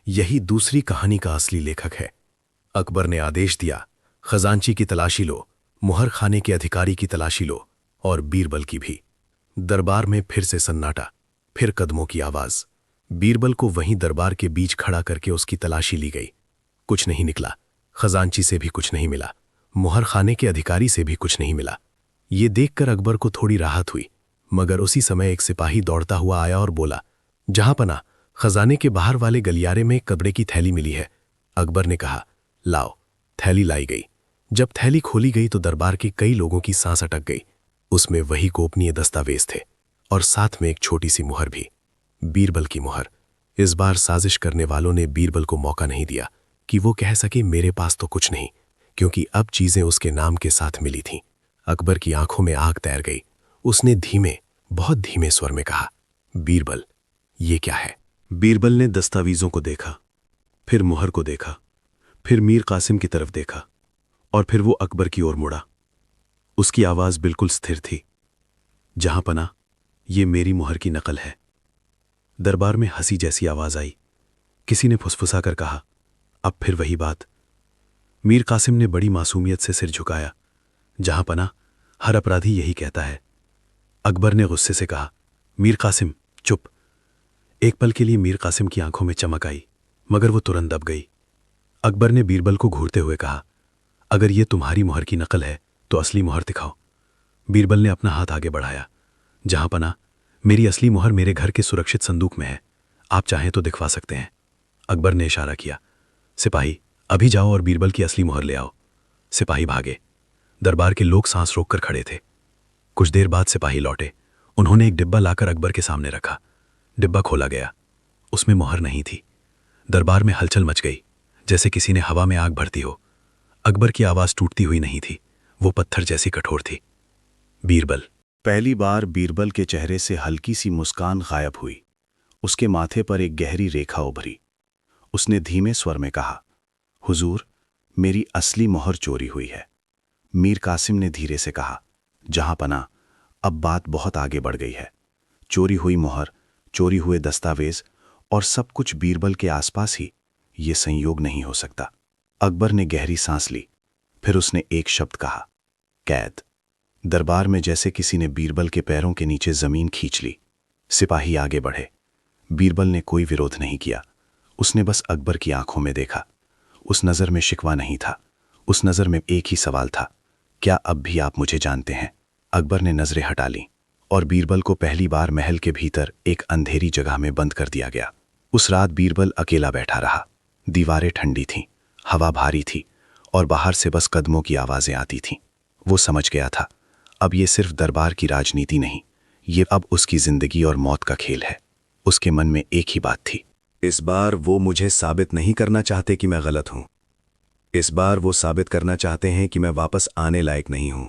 यही दूसरी कहानी का असली लेखक है। अकबर ने आदेश दिया, खजांची की तलाशी लो, मुहर खाने के अधिकारी की तलाशी लो और बीरबल की भी। दरबार में फिर से सन्नाटा, फिर कदमों की आवाज। बीरबल को वहीं दरबार के बीच खड़ा करके उसकी तलाशी ली गई। कुछ नहीं निकला। खजांची से भी कुछ नहीं मिला, मुहर खाने के अधिकारी से भी कुछ नहीं मिला। ये देखकर अकबर को थोड़ी राहत हुई, मगर उसी समय एक सिपाही दौड़ता हुआ आया और बोला, जहां पना, खजाने के बाहर वाले गलियारे में कपड़े की थैली मिली है। अकबर ने कहा, लाओ। थैली लाई गई। जब थैली खोली गई तो दरबार के कई लोगों की सांस अटक गई। उसमें वही गोपनीय दस्तावेज थे और साथ में एक छोटी सी मुहर भी, बीरबल की मुहर। इस बार साजिश करने वालों ने बीरबल को मौका नहीं दिया कि वो कह सके मेरे पास तो कुछ नहीं, क्योंकि अब चीजें उसके नाम के साथ मिली थीं। अकबर की आंखों में आग तैर गई। उसने धीमे, बहुत धीमे स्वर में कहा, बीरबल, ये क्या है? बीरबल ने दस्तावेजों को देखा, फिर मुहर को देखा, फिर मीर कासिम की तरफ देखा और फिर वो अकबर की ओर मुड़ा। उसकी आवाज बिल्कुल स्थिर थी, जहां पना, ये मेरी मुहर की नकल है। दरबार में हंसी जैसी आवाज आई। किसी ने फुसफुसाकर कहा, अब फिर वही बात। मीर कासिम ने बड़ी मासूमियत से सिर झुकाया, जहां पना, हर अपराधी यही कहता है। अकबर ने गुस्से से कहा, मीर कासिम, चुप। एक पल के लिए मीर कासिम की आंखों में चमक आई, मगर वो तुरंत दब गई। अकबर ने बीरबल को घूरते हुए कहा, अगर ये तुम्हारी मुहर की नकल है तो असली मुहर दिखाओ। बीरबल ने अपना हाथ आगे बढ़ाया, जहां पना, मेरी असली मुहर मेरे घर के सुरक्षित संदूक में है, आप चाहें तो दिखवा सकते हैं। अकबर ने इशारा किया, सिपाही, अभी जाओ और बीरबल की असली मुहर ले आओ। सिपाही भागे। दरबार के लोग सांस रोककर खड़े थे। कुछ देर बाद सिपाही लौटे। उन्होंने एक डिब्बा लाकर अकबर के सामने रखा। डिब्बा खोला गया। उसमें मुहर नहीं थी। दरबार में हलचल मच गई, जैसे किसी ने हवा में आग भरती हो। अकबर की आवाज टूटती हुई नहीं थी, वो पत्थर जैसी कठोर थी। बीरबल। पहली बार बीरबल के चेहरे से हल्की सी मुस्कान गायब हुई। उसके माथे पर एक गहरी रेखा उभरी। उसने धीमे स्वर में कहा, हुजूर, मेरी असली मोहर चोरी हुई है। मीर कासिम ने धीरे से कहा, जहांपना, अब बात बहुत आगे बढ़ गई है। चोरी हुई मोहर, चोरी हुए दस्तावेज और सब कुछ बीरबल के आसपास ही, ये संयोग नहीं हो सकता। अकबर ने गहरी सांस ली। फिर उसने एक शब्द कहा, कैद। दरबार में जैसे किसी ने बीरबल के पैरों के नीचे जमीन खींच ली। सिपाही आगे बढ़े। बीरबल ने कोई विरोध नहीं किया। उसने बस अकबर की आंखों में देखा। उस नज़र में शिकवा नहीं था। उस नज़र में एक ही सवाल था, क्या अब भी आप मुझे जानते हैं? अकबर ने नजरें हटा लीं और बीरबल को पहली बार महल के भीतर एक अंधेरी जगह में बंद कर दिया गया। उस रात बीरबल अकेला बैठा रहा। दीवारें ठंडी थीं, हवा भारी थी और बाहर से बस कदमों की आवाजें आती थीं। वो समझ गया था, अब ये सिर्फ दरबार की राजनीति नहीं, ये अब उसकी जिंदगी और मौत का खेल है। उसके मन में एक ही बात थी, इस बार वो मुझे साबित नहीं करना चाहते कि मैं गलत हूं। इस बार वो साबित करना चाहते हैं कि मैं वापस आने लायक नहीं हूं।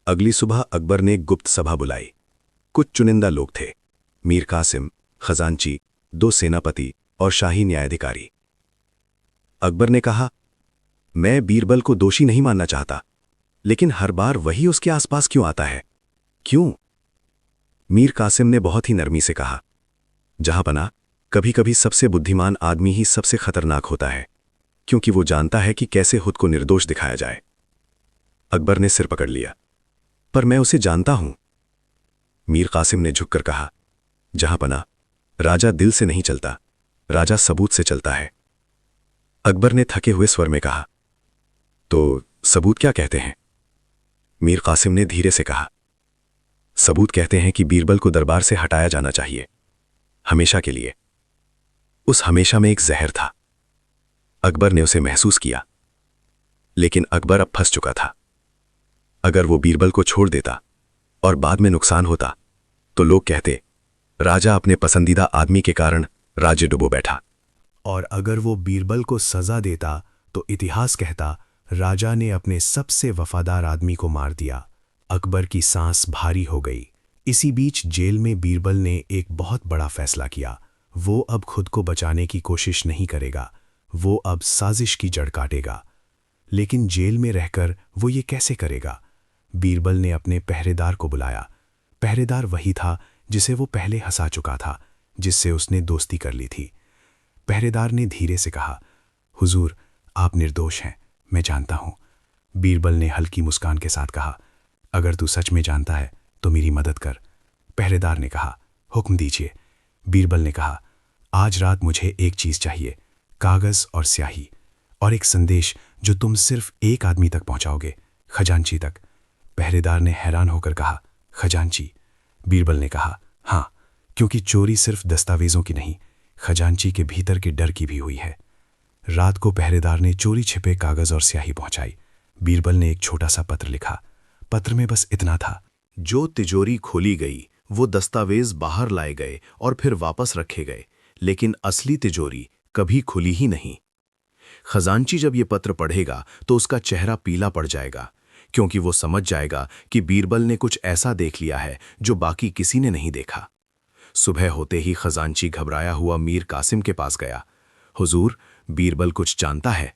अगली सुबह अकबर ने एक गुप्त सभा बुलाई। कुछ चुनिंदा लोग थे, मीर कासिम, खजांची, 2 सेनापति और शाही न्यायाधिकारी। अकबर ने कहा, मैं बीरबल को दोषी नहीं मानना चाहता, लेकिन हर बार वही उसके आसपास क्यों आता है? क्यों? मीर कासिम ने बहुत ही नरमी से कहा, जहांपना, कभी कभी सबसे बुद्धिमान आदमी ही सबसे खतरनाक होता है, क्योंकि वो जानता है कि कैसे खुद को निर्दोष दिखाया जाए। अकबर ने सिर पकड़ लिया, पर मैं उसे जानता हूं। मीर कासिम ने झुककर कहा, जहांपना, राजा दिल से नहीं चलता, राजा सबूत से चलता है। अकबर ने थके हुए स्वर में कहा, तो सबूत क्या कहते हैं? मीर कासिम ने धीरे से कहा, सबूत कहते हैं कि बीरबल को दरबार से हटाया जाना चाहिए, हमेशा के लिए। उस हमेशा में एक जहर था। अकबर ने उसे महसूस किया, लेकिन अकबर अब फंस चुका था। अगर वो बीरबल को छोड़ देता और बाद में नुकसान होता, तो लोग कहते, राजा अपने पसंदीदा आदमी के कारण राज्य डुबो बैठा। और अगर वो बीरबल को सजा देता तो इतिहास कहता, राजा ने अपने सबसे वफादार आदमी को मार दिया। अकबर की सांस भारी हो गई। इसी बीच जेल में बीरबल ने एक बहुत बड़ा फैसला किया। वो अब खुद को बचाने की कोशिश नहीं करेगा, वो अब साजिश की जड़ काटेगा। लेकिन जेल में रहकर वो ये कैसे करेगा? बीरबल ने अपने पहरेदार को बुलाया। पहरेदार वही था जिसे वो पहले हंसा चुका था, जिससे उसने दोस्ती कर ली थी। पहरेदार ने धीरे से कहा, हुजूर, आप निर्दोष हैं, मैं जानता हूं। बीरबल ने हल्की मुस्कान के साथ कहा, अगर तू सच में जानता है तो मेरी मदद कर। पहरेदार ने कहा, हुक्म दीजिए। बीरबल ने कहा, आज रात मुझे एक चीज चाहिए, कागज और स्याही, और एक संदेश जो तुम सिर्फ एक आदमी तक पहुंचाओगे, खजांची तक। पहरेदार ने हैरान होकर कहा, खजांची? बीरबल ने कहा, हाँ, क्योंकि चोरी सिर्फ दस्तावेजों की नहीं, खजांची के भीतर के डर की भी हुई है। रात को पहरेदार ने चोरी छिपे कागज और स्याही पहुंचाई। बीरबल ने एक छोटा सा पत्र लिखा। पत्र में बस इतना था, जो तिजोरी खोली गई, वो दस्तावेज बाहर लाए गए और फिर वापस रखे गए, लेकिन असली तिजोरी कभी खुली ही नहीं। खजांची जब ये पत्र पढ़ेगा तो उसका चेहरा पीला पड़ जाएगा, क्योंकि वो समझ जाएगा कि बीरबल ने कुछ ऐसा देख लिया है जो बाकी किसी ने नहीं देखा। सुबह होते ही खजांची घबराया हुआ मीर कासिम के पास गया। हुजूर, बीरबल कुछ जानता है?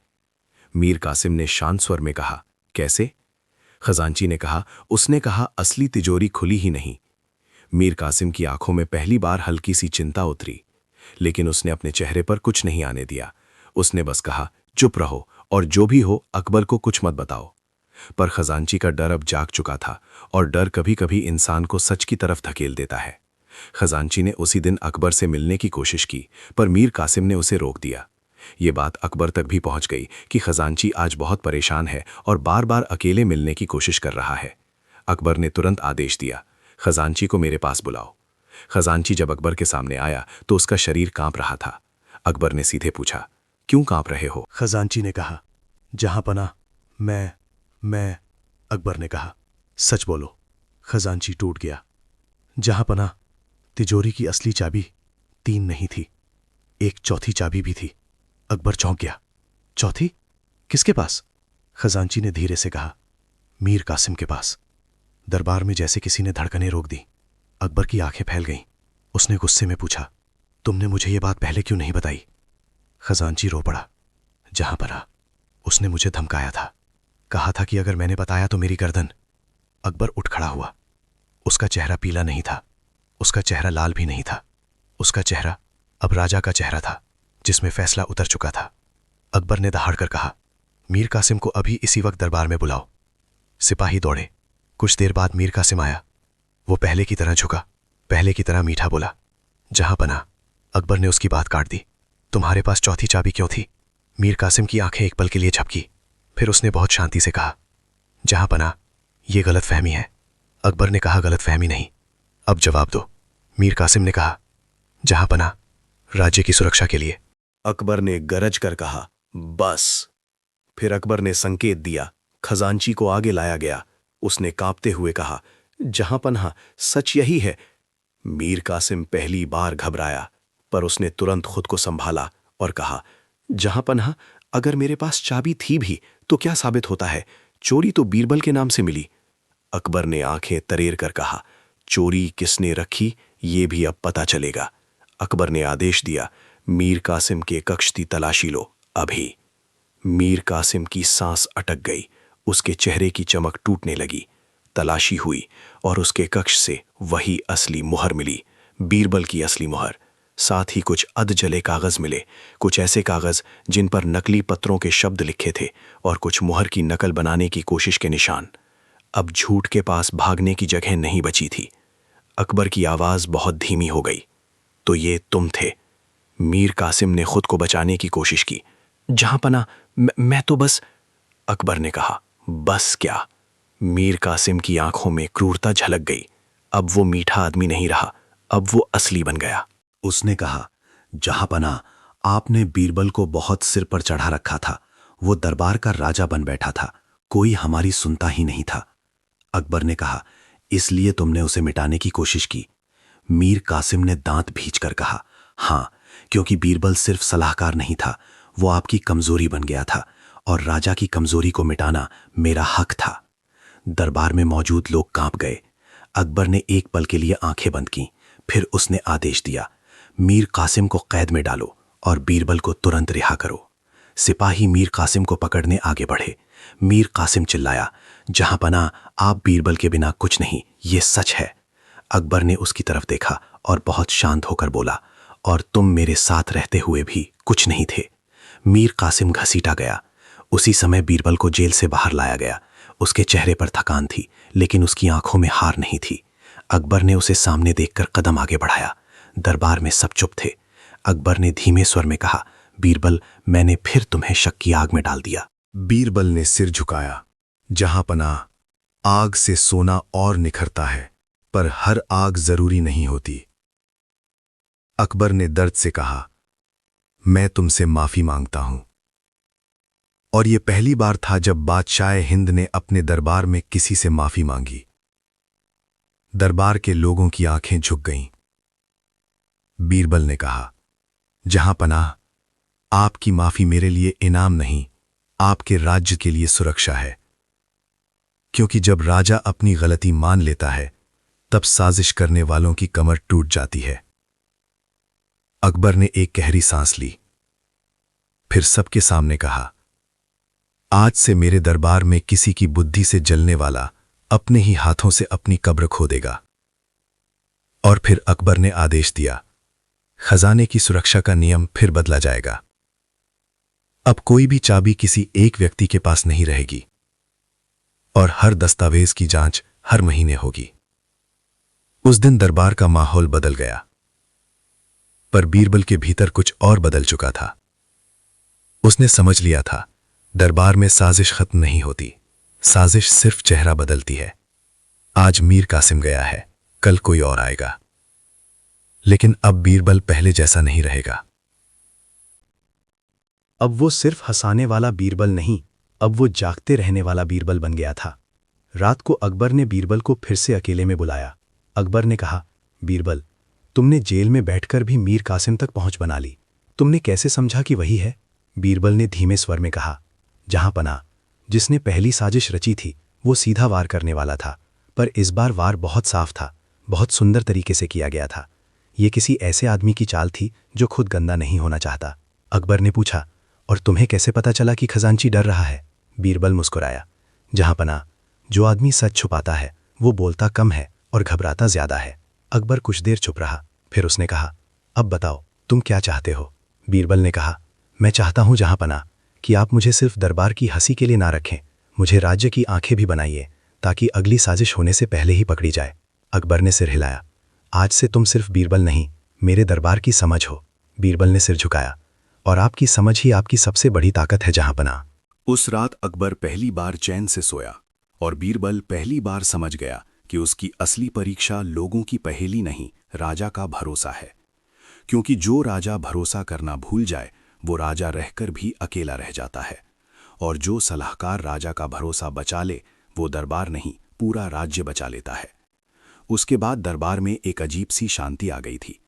मीर कासिम ने शांत स्वर में कहा, कैसे? खजांची ने कहा, उसने कहा असली तिजोरी खुली ही नहीं। मीर कासिम की आंखों में पहली बार हल्की सी चिंता उतरी, लेकिन उसने अपने चेहरे पर कुछ नहीं आने दिया। उसने बस कहा, चुप रहो और जो भी हो अकबर को कुछ मत बताओ। पर खजांची का डर अब जाग चुका था, और डर कभी कभी इंसान को सच की तरफ धकेल देता है। खजांची ने उसी दिन अकबर से मिलने की कोशिश की, पर मीर कासिम ने उसे रोक दिया। ये बात अकबर तक भी पहुंच गई कि खजांची आज बहुत परेशान है और बार बार अकेले मिलने की कोशिश कर रहा है। अकबर ने तुरंत आदेश दिया, खजांची को मेरे पास बुलाओ। खजांची जब अकबर के सामने आया तो उसका शरीर कांप रहा था। अकबर ने सीधे पूछा, क्यों कांप रहे हो? खजांची ने कहा, जहांपना, मैं अकबर ने कहा, सच बोलो। खजांची टूट गया। जहांपना, तिजोरी की असली चाबी 3 नहीं थी, एक चौथी चाबी भी थी। अकबर चौंक गया। चौथी? किसके पास? खजांची ने धीरे से कहा, मीर कासिम के पास। दरबार में जैसे किसी ने धड़कनें रोक दी। अकबर की आंखें फैल गईं। उसने गुस्से में पूछा, तुमने मुझे ये बात पहले क्यों नहीं बताई? खजांची रो पड़ा। जहां पना, उसने मुझे धमकाया था, कहा था कि अगर मैंने बताया तो मेरी गर्दन। अकबर उठ खड़ा हुआ। उसका चेहरा पीला नहीं था, उसका चेहरा लाल भी नहीं था। उसका चेहरा अब राजा का चेहरा था, जिसमें फैसला उतर चुका था। अकबर ने दहाड़कर कहा, मीर कासिम को अभी इसी वक्त दरबार में बुलाओ। सिपाही दौड़े। कुछ देर बाद मीर कासिम आया। वो पहले की तरह झुका, पहले की तरह मीठा बोला। जहां पना, अकबर ने उसकी बात काट दी। तुम्हारे पास चौथी चाबी क्यों थी? मीर कासिम की आंखें एक पल के लिए झपकी। फिर उसने बहुत शांति से कहा, जहां पना, यह गलत फहमी है। अकबर ने कहा, गलत फहमी नहीं, अब जवाब दो। मीर कासिम ने कहा, जहां पना, राज्य की सुरक्षा के लिए। अकबर ने गरज कर कहा, बस। फिर अकबर ने संकेत दिया। खजांची को आगे लाया गया। उसने कांपते हुए कहा, जहां पन्हा, सच यही है। मीर कासिम पहली बार घबराया, पर उसने तुरंत खुद को संभाला और कहा, जहां पन्हा, अगर मेरे पास चाबी थी भी तो क्या साबित होता है? चोरी तो बीरबल के नाम से मिली। अकबर ने आंखें तरेर कर कहा, चोरी किसने रखी ये भी अब पता चलेगा। अकबर ने आदेश दिया, मीर कासिम के कक्ष की तलाशी लो अभी। मीर कासिम की सांस अटक गई। उसके चेहरे की चमक टूटने लगी। तलाशी हुई और उसके कक्ष से वही असली मुहर मिली, बीरबल की असली मुहर। साथ ही कुछ अधजले कागज मिले, कुछ ऐसे कागज जिन पर नकली पत्रों के शब्द लिखे थे और कुछ मुहर की नकल बनाने की कोशिश के निशान। अब झूठ के पास भागने की जगह नहीं बची थी। अकबर की आवाज बहुत धीमी हो गई, तो ये तुम थे? मीर कासिम ने खुद को बचाने की कोशिश की। जहां पना, मैं तो बस। अकबर ने कहा, बस क्या? मीर कासिम की आंखों में क्रूरता झलक गई। अब वो मीठा आदमी नहीं रहा, अब वो असली बन गया। उसने कहा, जहां पना, आपने बीरबल को बहुत सिर पर चढ़ा रखा था। वो दरबार का राजा बन बैठा था, कोई हमारी सुनता ही नहीं था। अकबर ने कहा, इसलिए तुमने उसे मिटाने की कोशिश की? मीर कासिम ने दांत भींचकर कहा, हां, क्योंकि बीरबल सिर्फ सलाहकार नहीं था, वो आपकी कमजोरी बन गया था और राजा की कमजोरी को मिटाना मेरा हक था। दरबार में मौजूद लोग कांप गए। अकबर ने एक पल के लिए आंखें बंद की, फिर उसने आदेश दिया, मीर कासिम को कैद में डालो और बीरबल को तुरंत रिहा करो। सिपाही मीर कासिम को पकड़ने आगे बढ़े। मीर कासिम चिल्लाया, जहां पना, आप बीरबल के बिना कुछ नहीं, ये सच है। अकबर ने उसकी तरफ देखा और बहुत शांत होकर बोला, और तुम मेरे साथ रहते हुए भी कुछ नहीं थे। मीर कासिम घसीटा गया। उसी समय बीरबल को जेल से बाहर लाया गया। उसके चेहरे पर थकान थी, लेकिन उसकी आंखों में हार नहीं थी। अकबर ने उसे सामने देखकर कदम आगे बढ़ाया। दरबार में सब चुप थे। अकबर ने धीमे स्वर में कहा, बीरबल, मैंने फिर तुम्हें शक की आग में डाल दिया। बीरबल ने सिर झुकाया। जहां पना, आग से सोना और निखरता है, पर हर आग जरूरी नहीं होती। अकबर ने दर्द से कहा, मैं तुमसे माफी मांगता हूं। और यह पहली बार था जब बादशाह हिंद ने अपने दरबार में किसी से माफी मांगी। दरबार के लोगों की आंखें झुक गईं। बीरबल ने कहा, जहां पनाह, आपकी माफी मेरे लिए इनाम नहीं, आपके राज्य के लिए सुरक्षा है। क्योंकि जब राजा अपनी गलती मान लेता है, तब साजिश करने वालों की कमर टूट जाती है। अकबर ने एक गहरी सांस ली, फिर सबके सामने कहा, आज से मेरे दरबार में किसी की बुद्धि से जलने वाला अपने ही हाथों से अपनी कब्र खोदेगा। और फिर अकबर ने आदेश दिया, खजाने की सुरक्षा का नियम फिर बदला जाएगा। अब कोई भी चाबी किसी एक व्यक्ति के पास नहीं रहेगी और हर दस्तावेज की जांच हर महीने होगी। उस दिन दरबार का माहौल बदल गया, पर बीरबल के भीतर कुछ और बदल चुका था। उसने समझ लिया था, दरबार में साजिश खत्म नहीं होती, साजिश सिर्फ चेहरा बदलती है। आज मीर कासिम गया है, कल कोई और आएगा, लेकिन अब बीरबल पहले जैसा नहीं रहेगा। अब वो सिर्फ हंसाने वाला बीरबल नहीं, अब वो जागते रहने वाला बीरबल बन गया था। रात को अकबर ने बीरबल को फिर से अकेले में बुलाया। अकबर ने कहा, बीरबल, तुमने जेल में बैठकर भी मीर कासिम तक पहुंच बना ली, तुमने कैसे समझा कि वही है? बीरबल ने धीमे स्वर में कहा, जहां पना, जिसने पहली साजिश रची थी वो सीधा वार करने वाला था, पर इस बार वार बहुत साफ था, बहुत सुंदर तरीके से किया गया था। ये किसी ऐसे आदमी की चाल थी जो खुद गंदा नहीं होना चाहता। अकबर ने पूछा, और तुम्हें कैसे पता चला कि खजांची डर रहा है? बीरबल मुस्कुराया, जहांपना, जो आदमी सच छुपाता है वो बोलता कम है और घबराता ज्यादा है। अकबर कुछ देर चुप रहा, फिर उसने कहा, अब बताओ तुम क्या चाहते हो? बीरबल ने कहा, मैं चाहता हूं जहांपना कि आप मुझे सिर्फ दरबार की हंसी के लिए ना रखें, मुझे राज्य की आंखें भी बनाइए, ताकि अगली साजिश होने से पहले ही पकड़ी जाए। अकबर ने सिर हिलाया, आज से तुम सिर्फ बीरबल नहीं, मेरे दरबार की समझ हो। बीरबल ने सिर झुकाया, और आपकी समझ ही आपकी सबसे बड़ी ताकत है जहांपना। उस रात अकबर पहली बार चैन से सोया और बीरबल पहली बार समझ गया कि उसकी असली परीक्षा लोगों की पहेली नहीं, राजा का भरोसा है। क्योंकि जो राजा भरोसा करना भूल जाए वो राजा रहकर भी अकेला रह जाता है, और जो सलाहकार राजा का भरोसा बचा ले वो दरबार नहीं, पूरा राज्य बचा लेता है। उसके बाद दरबार में एक अजीब सी शांति आ गई थी।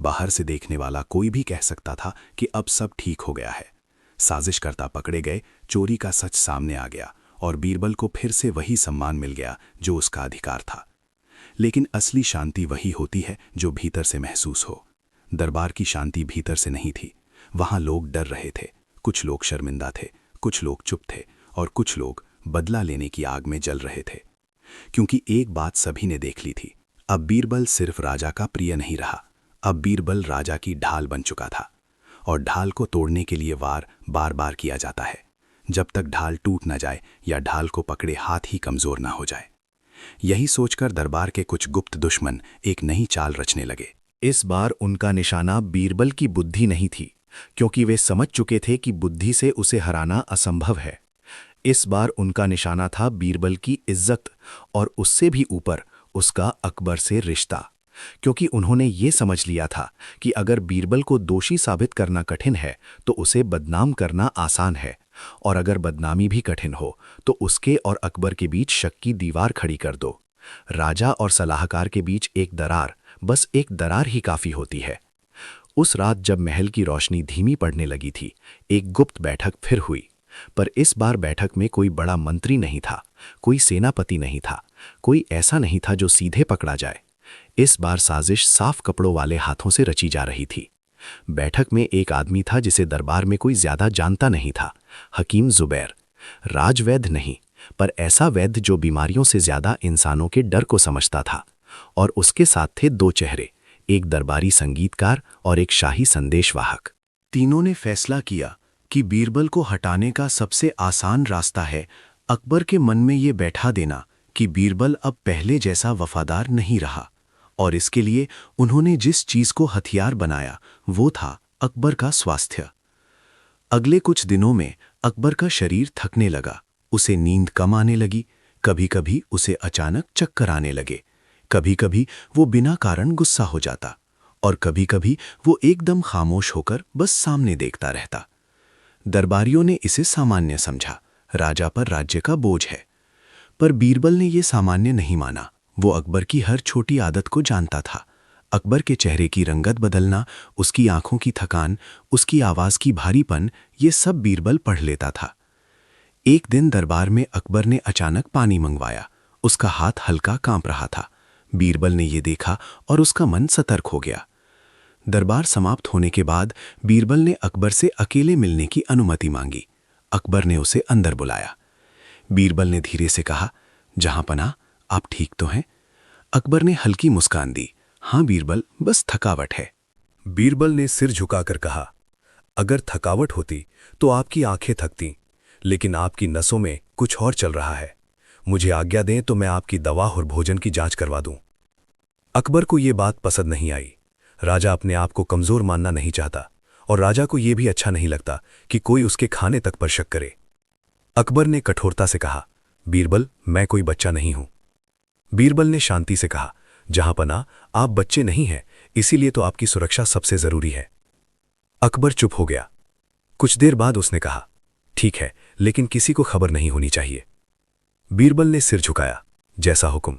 बाहर से देखने वाला कोई भी कह सकता था कि अब सब ठीक हो गया है। साजिशकर्ता पकड़े गए, चोरी का सच सामने आ गया और बीरबल को फिर से वही सम्मान मिल गया जो उसका अधिकार था। लेकिन असली शांति वही होती है जो भीतर से महसूस हो। दरबार की शांति भीतर से नहीं थी। वहां लोग डर रहे थे, कुछ लोग शर्मिंदा थे, कुछ लोग चुप थे और कुछ लोग बदला लेने की आग में जल रहे थे। क्योंकि एक बात सभी ने देख ली थी, अब बीरबल सिर्फ राजा का प्रिय नहीं रहा, अब बीरबल राजा की ढाल बन चुका था। और ढाल को तोड़ने के लिए वार बार बार किया जाता है, जब तक ढाल टूट न जाए या ढाल को पकड़े हाथ ही कमजोर ना हो जाए। यही सोचकर दरबार के कुछ गुप्त दुश्मन एक नई चाल रचने लगे। इस बार उनका निशाना बीरबल की बुद्धि नहीं थी, क्योंकि वे समझ चुके थे कि बुद्धि से उसे हराना असंभव है। इस बार उनका निशाना था बीरबल की इज्जत, और उससे भी ऊपर उसका अकबर से रिश्ता। क्योंकि उन्होंने ये समझ लिया था कि अगर बीरबल को दोषी साबित करना कठिन है तो उसे बदनाम करना आसान है, और अगर बदनामी भी कठिन हो तो उसके और अकबर के बीच शक की दीवार खड़ी कर दो। राजा और सलाहकार के बीच एक दरार, बस एक दरार ही काफी होती है। उस रात जब महल की रोशनी धीमी पड़ने लगी थी, एक गुप्त बैठक फिर हुई। पर इस बार बैठक में कोई बड़ा मंत्री नहीं था, कोई सेनापति नहीं था, कोई ऐसा नहीं था जो सीधे पकड़ा जाए। इस बार साजिश साफ कपड़ों वाले हाथों से रची जा रही थी। बैठक में एक आदमी था जिसे दरबार में कोई ज्यादा जानता नहीं था, हकीम जुबैर। राजवैद्य नहीं, पर ऐसा वैद्य जो बीमारियों से ज्यादा इंसानों के डर को समझता था। और उसके साथ थे दो चेहरे, एक दरबारी संगीतकार और एक शाही संदेशवाहक। तीनों ने फैसला किया कि बीरबल को हटाने का सबसे आसान रास्ता है अकबर के मन में ये बैठा देना कि बीरबल अब पहले जैसा वफादार नहीं रहा। और इसके लिए उन्होंने जिस चीज को हथियार बनाया वो था अकबर का स्वास्थ्य। अगले कुछ दिनों में अकबर का शरीर थकने लगा, उसे नींद कम आने लगी, कभी कभी उसे अचानक चक्कर आने लगे, कभी कभी वो बिना कारण गुस्सा हो जाता, और कभी कभी वो एकदम खामोश होकर बस सामने देखता रहता। दरबारियों ने इसे सामान्य समझा, राजा पर राज्य का बोझ है। पर बीरबल ने ये सामान्य नहीं माना। वो अकबर की हर छोटी आदत को जानता था। अकबर के चेहरे की रंगत बदलना, उसकी आंखों की थकान, उसकी आवाज की भारीपन, ये सब बीरबल पढ़ लेता था। एक दिन दरबार में अकबर ने अचानक पानी मंगवाया। उसका हाथ हल्का कांप रहा था। बीरबल ने ये देखा और उसका मन सतर्क हो गया। दरबार समाप्त होने के बाद बीरबल ने अकबर से अकेले मिलने की अनुमति मांगी। अकबर ने उसे अंदर बुलाया। बीरबल ने धीरे से कहा, जहांपनाह, आप ठीक तो हैं? अकबर ने हल्की मुस्कान दी। हाँ बीरबल, बस थकावट है। बीरबल ने सिर झुकाकर कहा, अगर थकावट होती तो आपकी आंखें थकती, लेकिन आपकी नसों में कुछ और चल रहा है। मुझे आज्ञा दें तो मैं आपकी दवा और भोजन की जांच करवा दूं। अकबर को यह बात पसंद नहीं आई। राजा अपने आप को कमजोर मानना नहीं चाहता, और राजा को यह भी अच्छा नहीं लगता कि कोई उसके खाने तक पर शक करे। अकबर ने कठोरता से कहा, बीरबल, मैं कोई बच्चा नहीं हूं। बीरबल ने शांति से कहा, जहांपनाह, आप बच्चे नहीं हैं, इसीलिए तो आपकी सुरक्षा सबसे जरूरी है। अकबर चुप हो गया। कुछ देर बाद उसने कहा, ठीक है, लेकिन किसी को खबर नहीं होनी चाहिए। बीरबल ने सिर झुकाया, जैसा हुक्म।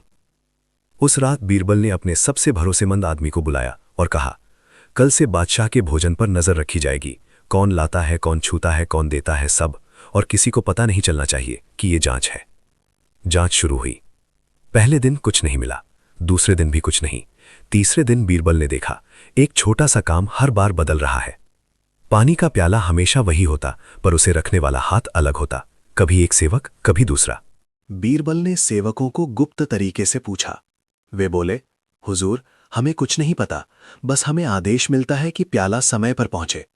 उस रात बीरबल ने अपने सबसे भरोसेमंद आदमी को बुलाया और कहा, कल से बादशाह के भोजन पर नजर रखी जाएगी। कौन लाता है, कौन छूता है, कौन देता है, सब, और किसी को पता नहीं चलना चाहिए कि ये जांच है। जांच शुरू हुई। पहले दिन कुछ नहीं मिला, दूसरे दिन भी कुछ नहीं, तीसरे दिन बीरबल ने देखा एक छोटा सा काम हर बार बदल रहा है। पानी का प्याला हमेशा वही होता, पर उसे रखने वाला हाथ अलग होता, कभी एक सेवक, कभी दूसरा। बीरबल ने सेवकों को गुप्त तरीके से पूछा। वे बोले, हुजूर, हमें कुछ नहीं पता, बस हमें आदेश मिलता है कि प्याला समय पर पहुंचे।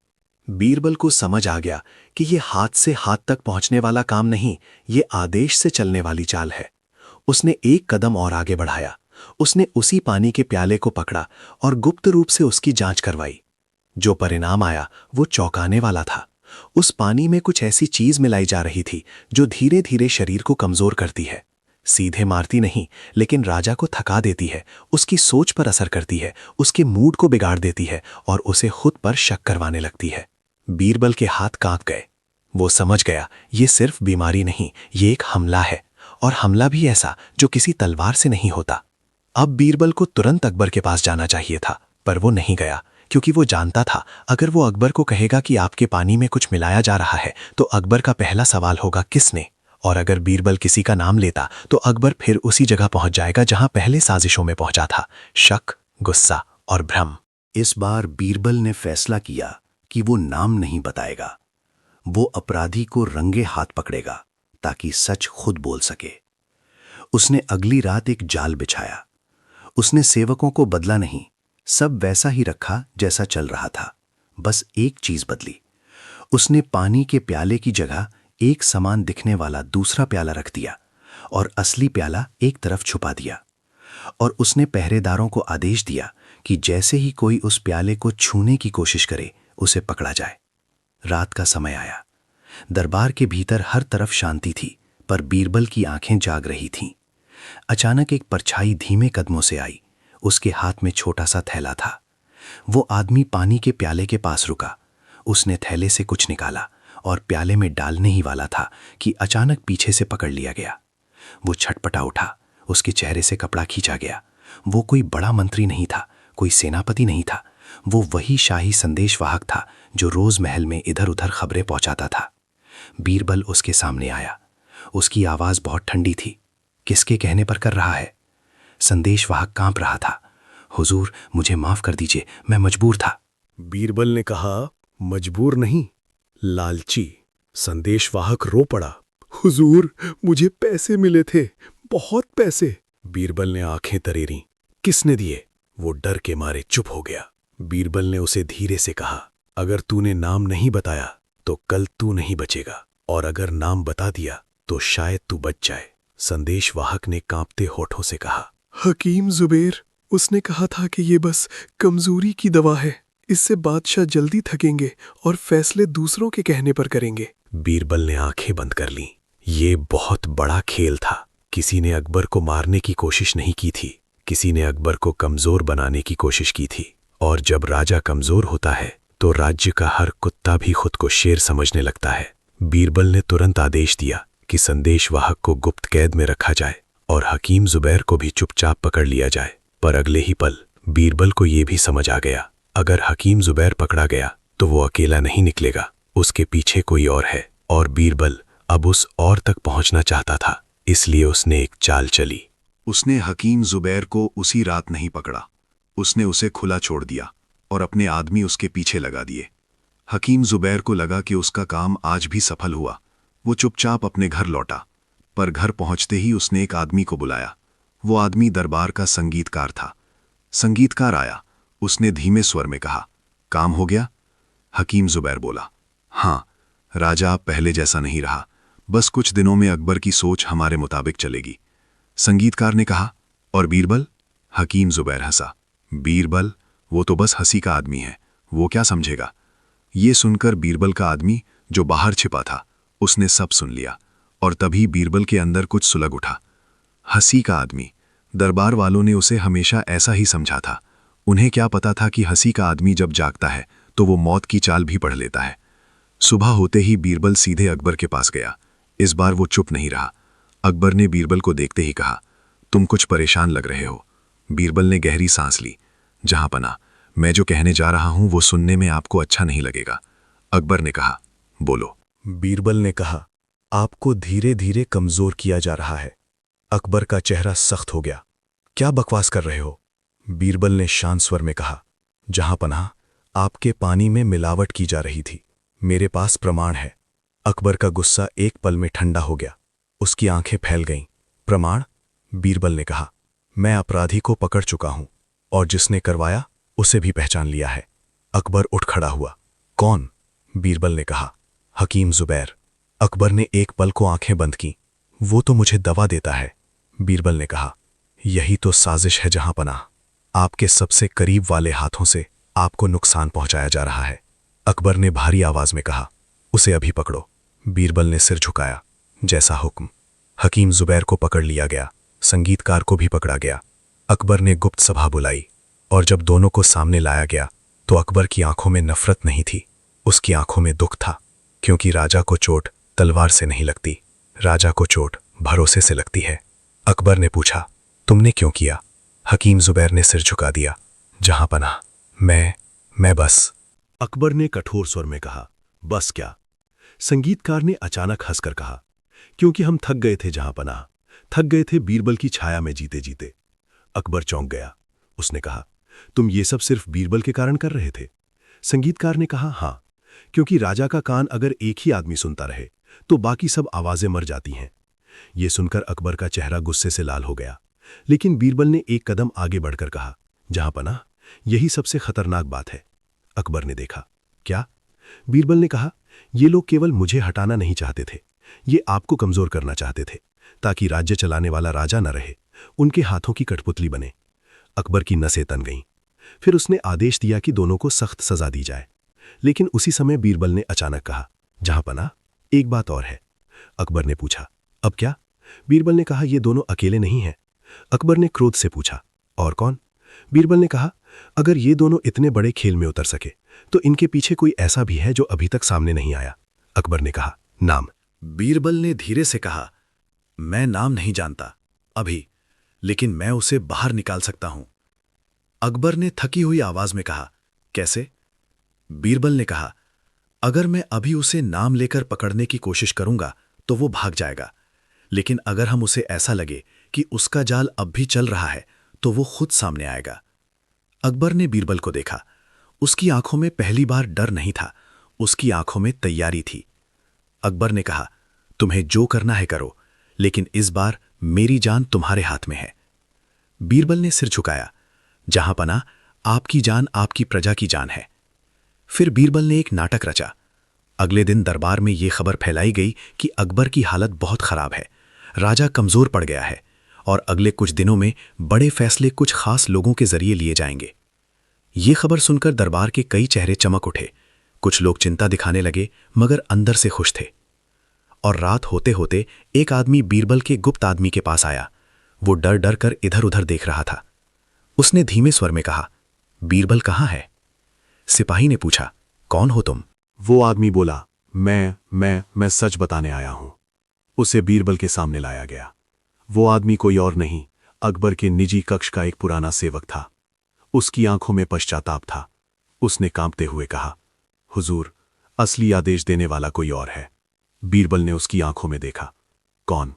बीरबल को समझ आ गया कि ये हाथ से हाथ तक पहुंचने वाला काम नहीं, ये आदेश से चलने वाली चाल है। उसने एक कदम और आगे बढ़ाया। उसने उसी पानी के प्याले को पकड़ा और गुप्त रूप से उसकी जांच करवाई। जो परिणाम आया वो चौंकाने वाला था। उस पानी में कुछ ऐसी चीज मिलाई जा रही थी जो धीरे धीरे शरीर को कमजोर करती है। सीधे मारती नहीं, लेकिन राजा को थका देती है, उसकी सोच पर असर करती है, उसके मूड को बिगाड़ देती है और उसे खुद पर शक करवाने लगती है। बीरबल के हाथ कांप गए। वो समझ गया ये सिर्फ बीमारी नहीं, ये एक हमला है, और हमला भी ऐसा जो किसी तलवार से नहीं होता। अब बीरबल को तुरंत अकबर के पास जाना चाहिए था, पर वो नहीं गया, क्योंकि वो जानता था अगर वो अकबर को कहेगा कि आपके पानी में कुछ मिलाया जा रहा है तो अकबर का पहला सवाल होगा किसने, और अगर बीरबल किसी का नाम लेता तो अकबर फिर उसी जगह पहुंच जाएगा जहां पहले साजिशों में पहुंचा था, शक, गुस्सा और भ्रम। इस बार बीरबल ने फैसला किया कि वो नाम नहीं बताएगा। वो अपराधी को रंगे हाथ पकड़ेगा ताकि सच खुद बोल सके। उसने अगली रात एक जाल बिछाया। उसने सेवकों को बदला नहीं, सब वैसा ही रखा जैसा चल रहा था। बस एक चीज बदली, उसने पानी के प्याले की जगह एक समान दिखने वाला दूसरा प्याला रख दिया और असली प्याला एक तरफ छुपा दिया। और उसने पहरेदारों को आदेश दिया कि जैसे ही कोई उस प्याले को छूने की कोशिश करे उसे पकड़ा जाए। रात का समय आया। दरबार के भीतर हर तरफ शांति थी, पर बीरबल की आंखें जाग रही थीं। अचानक एक परछाई धीमे कदमों से आई। उसके हाथ में छोटा सा थैला था। वो आदमी पानी के प्याले के पास रुका। उसने थैले से कुछ निकाला और प्याले में डालने ही वाला था कि अचानक पीछे से पकड़ लिया गया। वो छटपटा उठा, उसके चेहरे से कपड़ा खींचा गया। वो कोई बड़ा मंत्री नहीं था, कोई सेनापति नहीं था, वो वही शाही संदेशवाहक था जो रोज महल में इधर उधर खबरें पहुंचाता था। बीरबल उसके सामने आया। उसकी आवाज बहुत ठंडी थी। किसके कहने पर कर रहा है? संदेशवाहक कांप रहा था। हुजूर, मुझे माफ कर दीजिए, मैं मजबूर था। बीरबल ने कहा, मजबूर नहीं, लालची। संदेशवाहक रो पड़ा, हुजूर, मुझे पैसे मिले थे, बहुत पैसे। बीरबल ने आंखें तरेरी। किसने दिए? वो डर के मारे चुप हो गया। बीरबल ने उसे धीरे से कहा, अगर तूने नाम नहीं बताया तो कल तू नहीं बचेगा, और अगर नाम बता दिया तो शायद तू बच जाए। संदेशवाहक ने कांपते होठों से कहा, हकीम जुबेर, उसने कहा था कि ये बस कमजोरी की दवा है, इससे बादशाह जल्दी थकेंगे और फैसले दूसरों के कहने पर करेंगे। बीरबल ने आंखें बंद कर लीं। ये बहुत बड़ा खेल था। किसी ने अकबर को मारने की कोशिश नहीं की थी, किसी ने अकबर को कमजोर बनाने की कोशिश की थी। और जब राजा कमजोर होता है तो राज्य का हर कुत्ता भी खुद को शेर समझने लगता है। बीरबल ने तुरंत आदेश दिया कि संदेशवाहक को गुप्त कैद में रखा जाए और हकीम जुबैर को भी चुपचाप पकड़ लिया जाए। पर अगले ही पल बीरबल को यह भी समझ आ गया, अगर हकीम जुबैर पकड़ा गया तो वो अकेला नहीं निकलेगा, उसके पीछे कोई और है। और बीरबल अब उस और तक पहुंचना चाहता था, इसलिए उसने एक चाल चली। उसने हकीम जुबैर को उसी रात नहीं पकड़ा, उसने उसे खुला छोड़ दिया और अपने आदमी उसके पीछे लगा दिए। हकीम जुबैर को लगा कि उसका काम आज भी सफल हुआ। वो चुपचाप अपने घर लौटा, पर घर पहुंचते ही उसने एक आदमी को बुलाया। वो आदमी दरबार का संगीतकार था। संगीतकार आया। उसने धीमे स्वर में कहा, काम हो गया? हकीम जुबैर बोला, हाँ राजा, आप पहले जैसा नहीं रहा, बस कुछ दिनों में अकबर की सोच हमारे मुताबिक चलेगी। संगीतकार ने कहा, और बीरबल? हकीम जुबैर हंसा, बीरबल? वो तो बस हंसी का आदमी है, वो क्या समझेगा? ये सुनकर बीरबल का आदमी, जो बाहर छिपा था, उसने सब सुन लिया। और तभी बीरबल के अंदर कुछ सुलग उठा। हंसी का आदमी, दरबार वालों ने उसे हमेशा ऐसा ही समझा था। उन्हें क्या पता था कि हंसी का आदमी जब जागता है तो वो मौत की चाल भी पढ़ लेता है। सुबह होते ही बीरबल सीधे अकबर के पास गया। इस बार वो चुप नहीं रहा। अकबर ने बीरबल को देखते ही कहा, तुम कुछ परेशान लग रहे हो। बीरबल ने गहरी सांस ली। जहांपना, मैं जो कहने जा रहा हूं वो सुनने में आपको अच्छा नहीं लगेगा। अकबर ने कहा, बोलो। बीरबल ने कहा, आपको धीरे धीरे कमजोर किया जा रहा है। अकबर का चेहरा सख्त हो गया। क्या बकवास कर रहे हो? बीरबल ने शांत स्वर में कहा। जहां पनाह, आपके पानी में मिलावट की जा रही थी। मेरे पास प्रमाण है। अकबर का गुस्सा एक पल में ठंडा हो गया। उसकी आंखें फैल गईं। प्रमाण? बीरबल ने कहा। मैं अपराधी को पकड़ चुका हूं और जिसने करवाया उसे भी पहचान लिया है। अकबर उठ खड़ा हुआ। कौन? बीरबल ने कहा। हकीम जुबैर। अकबर ने एक पल को आंखें बंद की। वो तो मुझे दवा देता है। बीरबल ने कहा। यही तो साजिश है जहां पनाह। आपके सबसे करीब वाले हाथों से आपको नुकसान पहुंचाया जा रहा है। अकबर ने भारी आवाज में कहा। उसे अभी पकड़ो। बीरबल ने सिर झुकाया। जैसा हुक्म। हकीम जुबैर को पकड़ लिया गया। संगीतकार को भी पकड़ा गया। अकबर ने गुप्त सभा बुलाई और जब दोनों को सामने लाया गया तो अकबर की आंखों में नफरत नहीं थी, उसकी आंखों में दुख था। क्योंकि राजा को चोट तलवार से नहीं लगती, राजा को चोट भरोसे से लगती है। अकबर ने पूछा, तुमने क्यों किया? हकीम जुबैर ने सिर झुका दिया। जहां पनाह, मैं बस। अकबर ने कठोर स्वर में कहा, बस क्या? संगीतकार ने अचानक हंसकर कहा, क्योंकि हम थक गए थे जहां पनाह, थक गए थे बीरबल की छाया में जीते जीते। अकबर चौंक गया। उसने कहा, तुम ये सब सिर्फ बीरबल के कारण कर रहे थे? संगीतकार ने कहा, हां, क्योंकि राजा का कान अगर एक ही आदमी सुनता रहे तो बाकी सब आवाजें मर जाती हैं। यह सुनकर अकबर का चेहरा गुस्से से लाल हो गया, लेकिन बीरबल ने एक कदम आगे बढ़कर कहा, जहां पनाह, यही सबसे खतरनाक बात है। अकबर ने देखा। क्या? बीरबल ने कहा, ये लोग केवल मुझे हटाना नहीं चाहते थे, ये आपको कमजोर करना चाहते थे, ताकि राज्य चलाने वाला राजा न रहे, उनके हाथों की कठपुतली बने। अकबर की नसें तन गईं। फिर उसने आदेश दिया कि दोनों को सख्त सजा दी जाए। लेकिन उसी समय बीरबल ने अचानक कहा, जहां पनाह, एक बात और है। अकबर ने पूछा, अब क्या? बीरबल ने कहा, ये दोनों अकेले नहीं हैं। अकबर ने क्रोध से पूछा, और कौन? बीरबल ने कहा, अगर ये दोनों इतने बड़े खेल में उतर सके तो इनके पीछे कोई ऐसा भी है जो अभी तक सामने नहीं आया। अकबर ने कहा, नाम? बीरबल ने धीरे से कहा, मैं नाम नहीं जानता अभी, लेकिन मैं उसे बाहर निकाल सकता हूं। अकबर ने थकी हुई आवाज में कहा, कैसे? बीरबल ने कहा, अगर मैं अभी उसे नाम लेकर पकड़ने की कोशिश करूंगा तो वो भाग जाएगा, लेकिन अगर हम उसे ऐसा लगे कि उसका जाल अब भी चल रहा है तो वो खुद सामने आएगा। अकबर ने बीरबल को देखा। उसकी आंखों में पहली बार डर नहीं था, उसकी आंखों में तैयारी थी। अकबर ने कहा, तुम्हें जो करना है करो, लेकिन इस बार मेरी जान तुम्हारे हाथ में है। बीरबल ने सिर झुकाया। जहां पनाह, आपकी जान आपकी प्रजा की जान है। फिर बीरबल ने एक नाटक रचा। अगले दिन दरबार में यह खबर फैलाई गई कि अकबर की हालत बहुत खराब है, राजा कमजोर पड़ गया है और अगले कुछ दिनों में बड़े फैसले कुछ खास लोगों के जरिए लिए जाएंगे। ये खबर सुनकर दरबार के कई चेहरे चमक उठे। कुछ लोग चिंता दिखाने लगे मगर अंदर से खुश थे। और रात होते होते एक आदमी बीरबल के गुप्त आदमी के पास आया। वो डर डर कर इधर उधर देख रहा था। उसने धीमे स्वर में कहा, बीरबल कहाँ है? सिपाही ने पूछा, कौन हो तुम? वो आदमी बोला, मैं सच बताने आया हूं। उसे बीरबल के सामने लाया गया। वो आदमी कोई और नहीं, अकबर के निजी कक्ष का एक पुराना सेवक था। उसकी आंखों में पश्चाताप था। उसने कांपते हुए कहा, हुजूर, असली आदेश देने वाला कोई और है। बीरबल ने उसकी आंखों में देखा। कौन?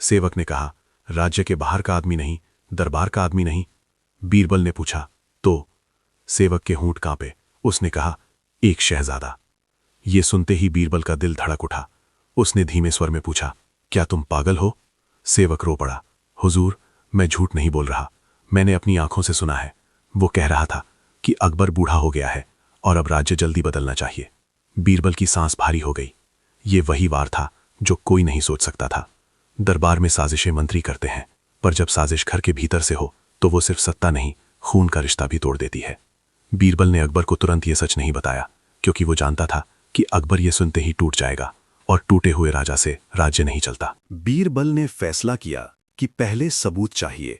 सेवक ने कहा, राज्य के बाहर का आदमी नहीं, दरबार का आदमी नहीं। बीरबल ने पूछा, तो? सेवक के होंठ कांपे। उसने कहा, एक शहजादा। ये सुनते ही बीरबल का दिल धड़क उठा। उसने धीमे स्वर में पूछा, क्या तुम पागल हो? सेवक रो पड़ा। हुजूर, मैं झूठ नहीं बोल रहा, मैंने अपनी आंखों से सुना है। वो कह रहा था कि अकबर बूढ़ा हो गया है और अब राज्य जल्दी बदलना चाहिए। बीरबल की सांस भारी हो गई। ये वही वार था जो कोई नहीं सोच सकता था। दरबार में साजिशें मंत्री करते हैं, पर जब साजिश घर के भीतर से हो तो वो सिर्फ सत्ता नहीं, खून का रिश्ता भी तोड़ देती है। बीरबल ने अकबर को तुरंत ये सच नहीं बताया, क्योंकि वो जानता था कि अकबर ये सुनते ही टूट जाएगा और टूटे हुए राजा से राज्य नहीं चलता। बीरबल ने फैसला किया कि पहले सबूत चाहिए,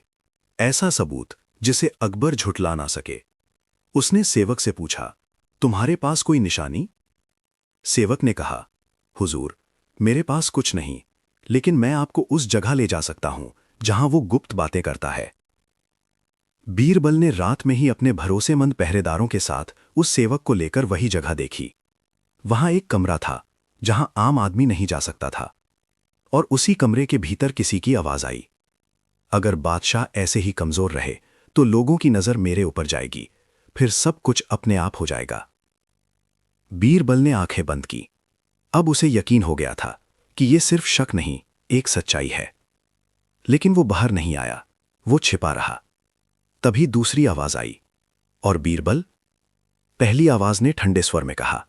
ऐसा सबूत जिसे अकबर झुठला ना सके। उसने सेवक से पूछा, तुम्हारे पास कोई निशानी? सेवक ने कहा, हुजूर, मेरे पास कुछ नहीं, लेकिन मैं आपको उस जगह ले जा सकता हूं जहां वो गुप्त बातें करता है। बीरबल ने रात में ही अपने भरोसेमंद पहरेदारों के साथ उस सेवक को लेकर वही जगह देखी। वहां एक कमरा था जहां आम आदमी नहीं जा सकता था, और उसी कमरे के भीतर किसी की आवाज आई। अगर बादशाह ऐसे ही कमजोर रहे तो लोगों की नजर मेरे ऊपर जाएगी, फिर सब कुछ अपने आप हो जाएगा। बीरबल ने आंखें बंद की। अब उसे यकीन हो गया था कि यह सिर्फ शक नहीं, एक सच्चाई है। लेकिन वो बाहर नहीं आया, वो छिपा रहा। तभी दूसरी आवाज आई, और बीरबल? पहली आवाज ने ठंडे स्वर में कहा,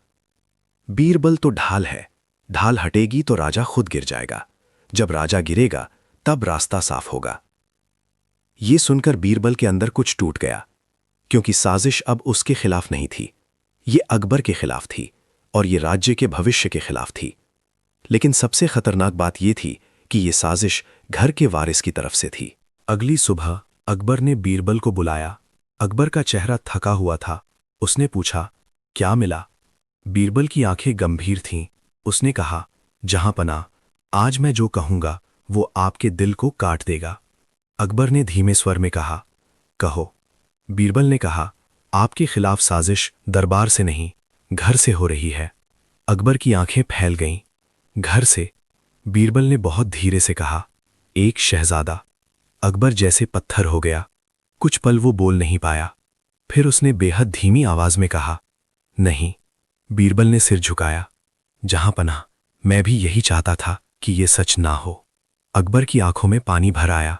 बीरबल तो ढाल है, ढाल हटेगी तो राजा खुद गिर जाएगा, जब राजा गिरेगा तब रास्ता साफ होगा। ये सुनकर बीरबल के अंदर कुछ टूट गया, क्योंकि साजिश अब उसके खिलाफ नहीं थी, ये अकबर के खिलाफ थी और ये राज्य के भविष्य के खिलाफ थी। लेकिन सबसे खतरनाक बात यह थी कि ये साजिश घर के वारिस की तरफ से थी। अगली सुबह अकबर ने बीरबल को बुलाया। अकबर का चेहरा थका हुआ था। उसने पूछा, क्या मिला? बीरबल की आंखें गंभीर थीं। उसने कहा, जहांपनाह, आज मैं जो कहूंगा वो आपके दिल को काट देगा। अकबर ने धीमे स्वर में कहा, कहो। बीरबल ने कहा, आपके खिलाफ साजिश दरबार से नहीं, घर से हो रही है। अकबर की आंखें फैल गईं। घर से? बीरबल ने बहुत धीरे से कहा, एक शहजादा। अकबर जैसे पत्थर हो गया। कुछ पल वो बोल नहीं पाया। फिर उसने बेहद धीमी आवाज में कहा, नहीं। बीरबल ने सिर झुकाया। जहांपनाह, मैं भी यही चाहता था कि ये सच ना हो। अकबर की आंखों में पानी भर आया।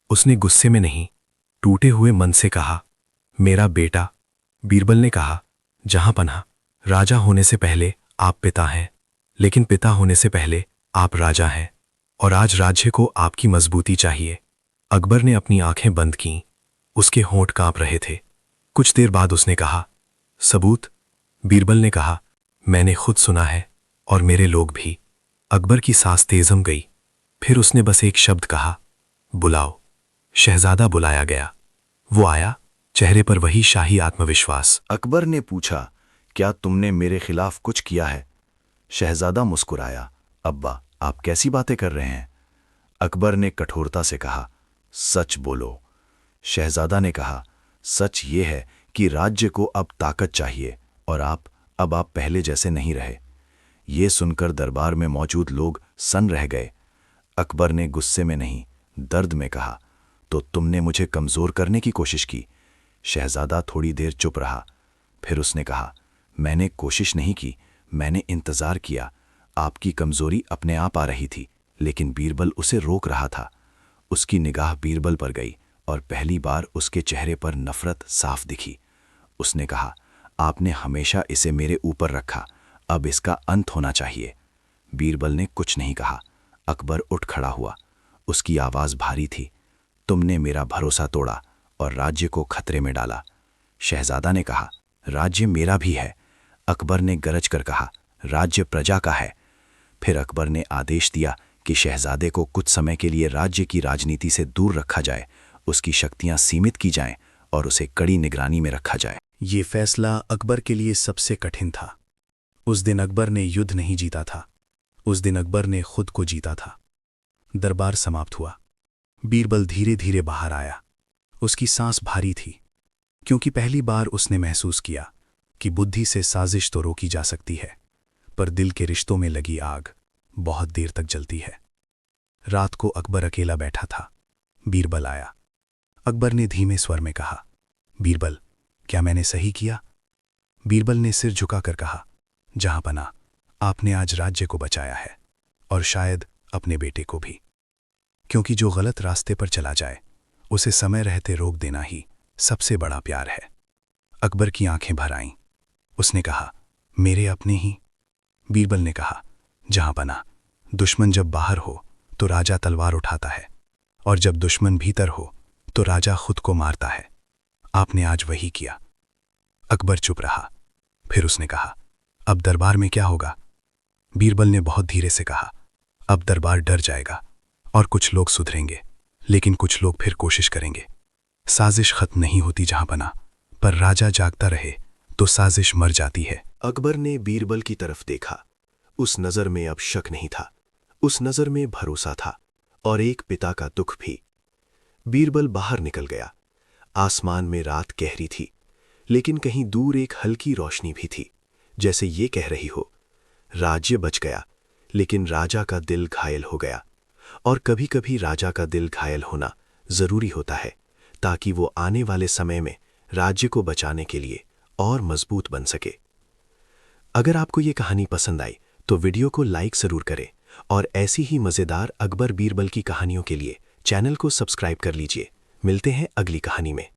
उसने गुस्से में नहीं, टूटे हुए मन से कहा, मेरा बेटा। बीरबल ने कहा, जहांपनाह, राजा होने से पहले आप पिता हैं, लेकिन पिता होने से पहले आप राजा हैं, और आज राज्य को आपकी मजबूती चाहिए। अकबर ने अपनी आंखें बंद कीं। उसके होंठ कांप रहे थे। कुछ देर बाद उसने कहा, सबूत? बीरबल ने कहा, मैंने खुद सुना है और मेरे लोग भी। अकबर की सांस तेजम गई। फिर उसने बस एक शब्द कहा, बुलाओ। शहजादा बुलाया गया। वो आया, चेहरे पर वही शाही आत्मविश्वास। अकबर ने पूछा, क्या तुमने मेरे खिलाफ कुछ किया है? शहजादा मुस्कुराया, अब्बा, आप कैसी बातें कर रहे हैं? अकबर ने कठोरता से कहा, सच बोलो। शहजादा ने कहा, सच ये है कि राज्य को अब ताकत चाहिए और आप पहले जैसे नहीं रहे। ये सुनकर दरबार में मौजूद लोग सन रह गए। अकबर ने गुस्से में नहीं, दर्द में कहा, तो तुमने मुझे कमजोर करने की कोशिश की? शहजादा थोड़ी देर चुप रहा। फिर उसने कहा, मैंने कोशिश नहीं की, मैंने इंतजार किया। आपकी कमजोरी अपने आप आ रही थी, लेकिन बीरबल उसे रोक रहा था। उसकी निगाह बीरबल पर गई और पहली बार उसके चेहरे पर नफरत साफ दिखी। उसने कहा, आपने हमेशा इसे मेरे ऊपर रखा, अब इसका अंत होना चाहिए। बीरबल ने कुछ नहीं कहा। अकबर उठ खड़ा हुआ। उसकी आवाज भारी थी, तुमने मेरा भरोसा तोड़ा और राज्य को खतरे में डाला। शहजादा ने कहा, राज्य मेरा भी है। अकबर ने गरज कर कहा, राज्य प्रजा का है। फिर अकबर ने आदेश दिया कि शहजादे को कुछ समय के लिए राज्य की राजनीति से दूर रखा जाए, उसकी शक्तियां सीमित की जाएं और उसे कड़ी निगरानी में रखा जाए। ये फैसला अकबर के लिए सबसे कठिन था। उस दिन अकबर ने युद्ध नहीं जीता था, उस दिन अकबर ने खुद को जीता था। दरबार समाप्त हुआ। बीरबल धीरे धीरे बाहर आया। उसकी सांस भारी थी, क्योंकि पहली बार उसने महसूस किया कि बुद्धि से साजिश तो रोकी जा सकती है, पर दिल के रिश्तों में लगी आग बहुत देर तक जलती है। रात को अकबर अकेला बैठा था। बीरबल आया। अकबर ने धीमे स्वर में कहा, बीरबल, क्या मैंने सही किया? बीरबल ने सिर झुकाकर कहा, जहांपनाह, आपने आज राज्य को बचाया है, और शायद अपने बेटे को भी। क्योंकि जो गलत रास्ते पर चला जाए उसे समय रहते रोक देना ही सबसे बड़ा प्यार है। अकबर की आंखें भर आईं। उसने कहा, मेरे अपने ही? बीरबल ने कहा, जहांपनाह, दुश्मन जब बाहर हो तो राजा तलवार उठाता है, और जब दुश्मन भीतर हो तो राजा खुद को मारता है। आपने आज वही किया। अकबर चुप रहा। फिर उसने कहा, अब दरबार में क्या होगा? बीरबल ने बहुत धीरे से कहा, अब दरबार डर जाएगा और कुछ लोग सुधरेंगे, लेकिन कुछ लोग फिर कोशिश करेंगे। साजिश खत्म नहीं होती जहांपनाह, पर राजा जागता रहे तो साजिश मर जाती है। अकबर ने बीरबल की तरफ देखा। उस नजर में अब शक नहीं था, उस नजर में भरोसा था और एक पिता का दुख भी। बीरबल बाहर निकल गया। आसमान में रात गहरी थी, लेकिन कहीं दूर एक हल्की रोशनी भी थी, जैसे ये कह रही हो, राज्य बच गया, लेकिन राजा का दिल घायल हो गया। और कभी कभी राजा का दिल घायल होना जरूरी होता है ताकि वो आने वाले समय में राज्य को बचाने के लिए और मजबूत बन सके। अगर आपको ये कहानी पसंद आई तो वीडियो को लाइक जरूर करें और ऐसी ही मज़ेदार अकबर बीरबल की कहानियों के लिए चैनल को सब्सक्राइब कर लीजिए। मिलते हैं अगली कहानी में।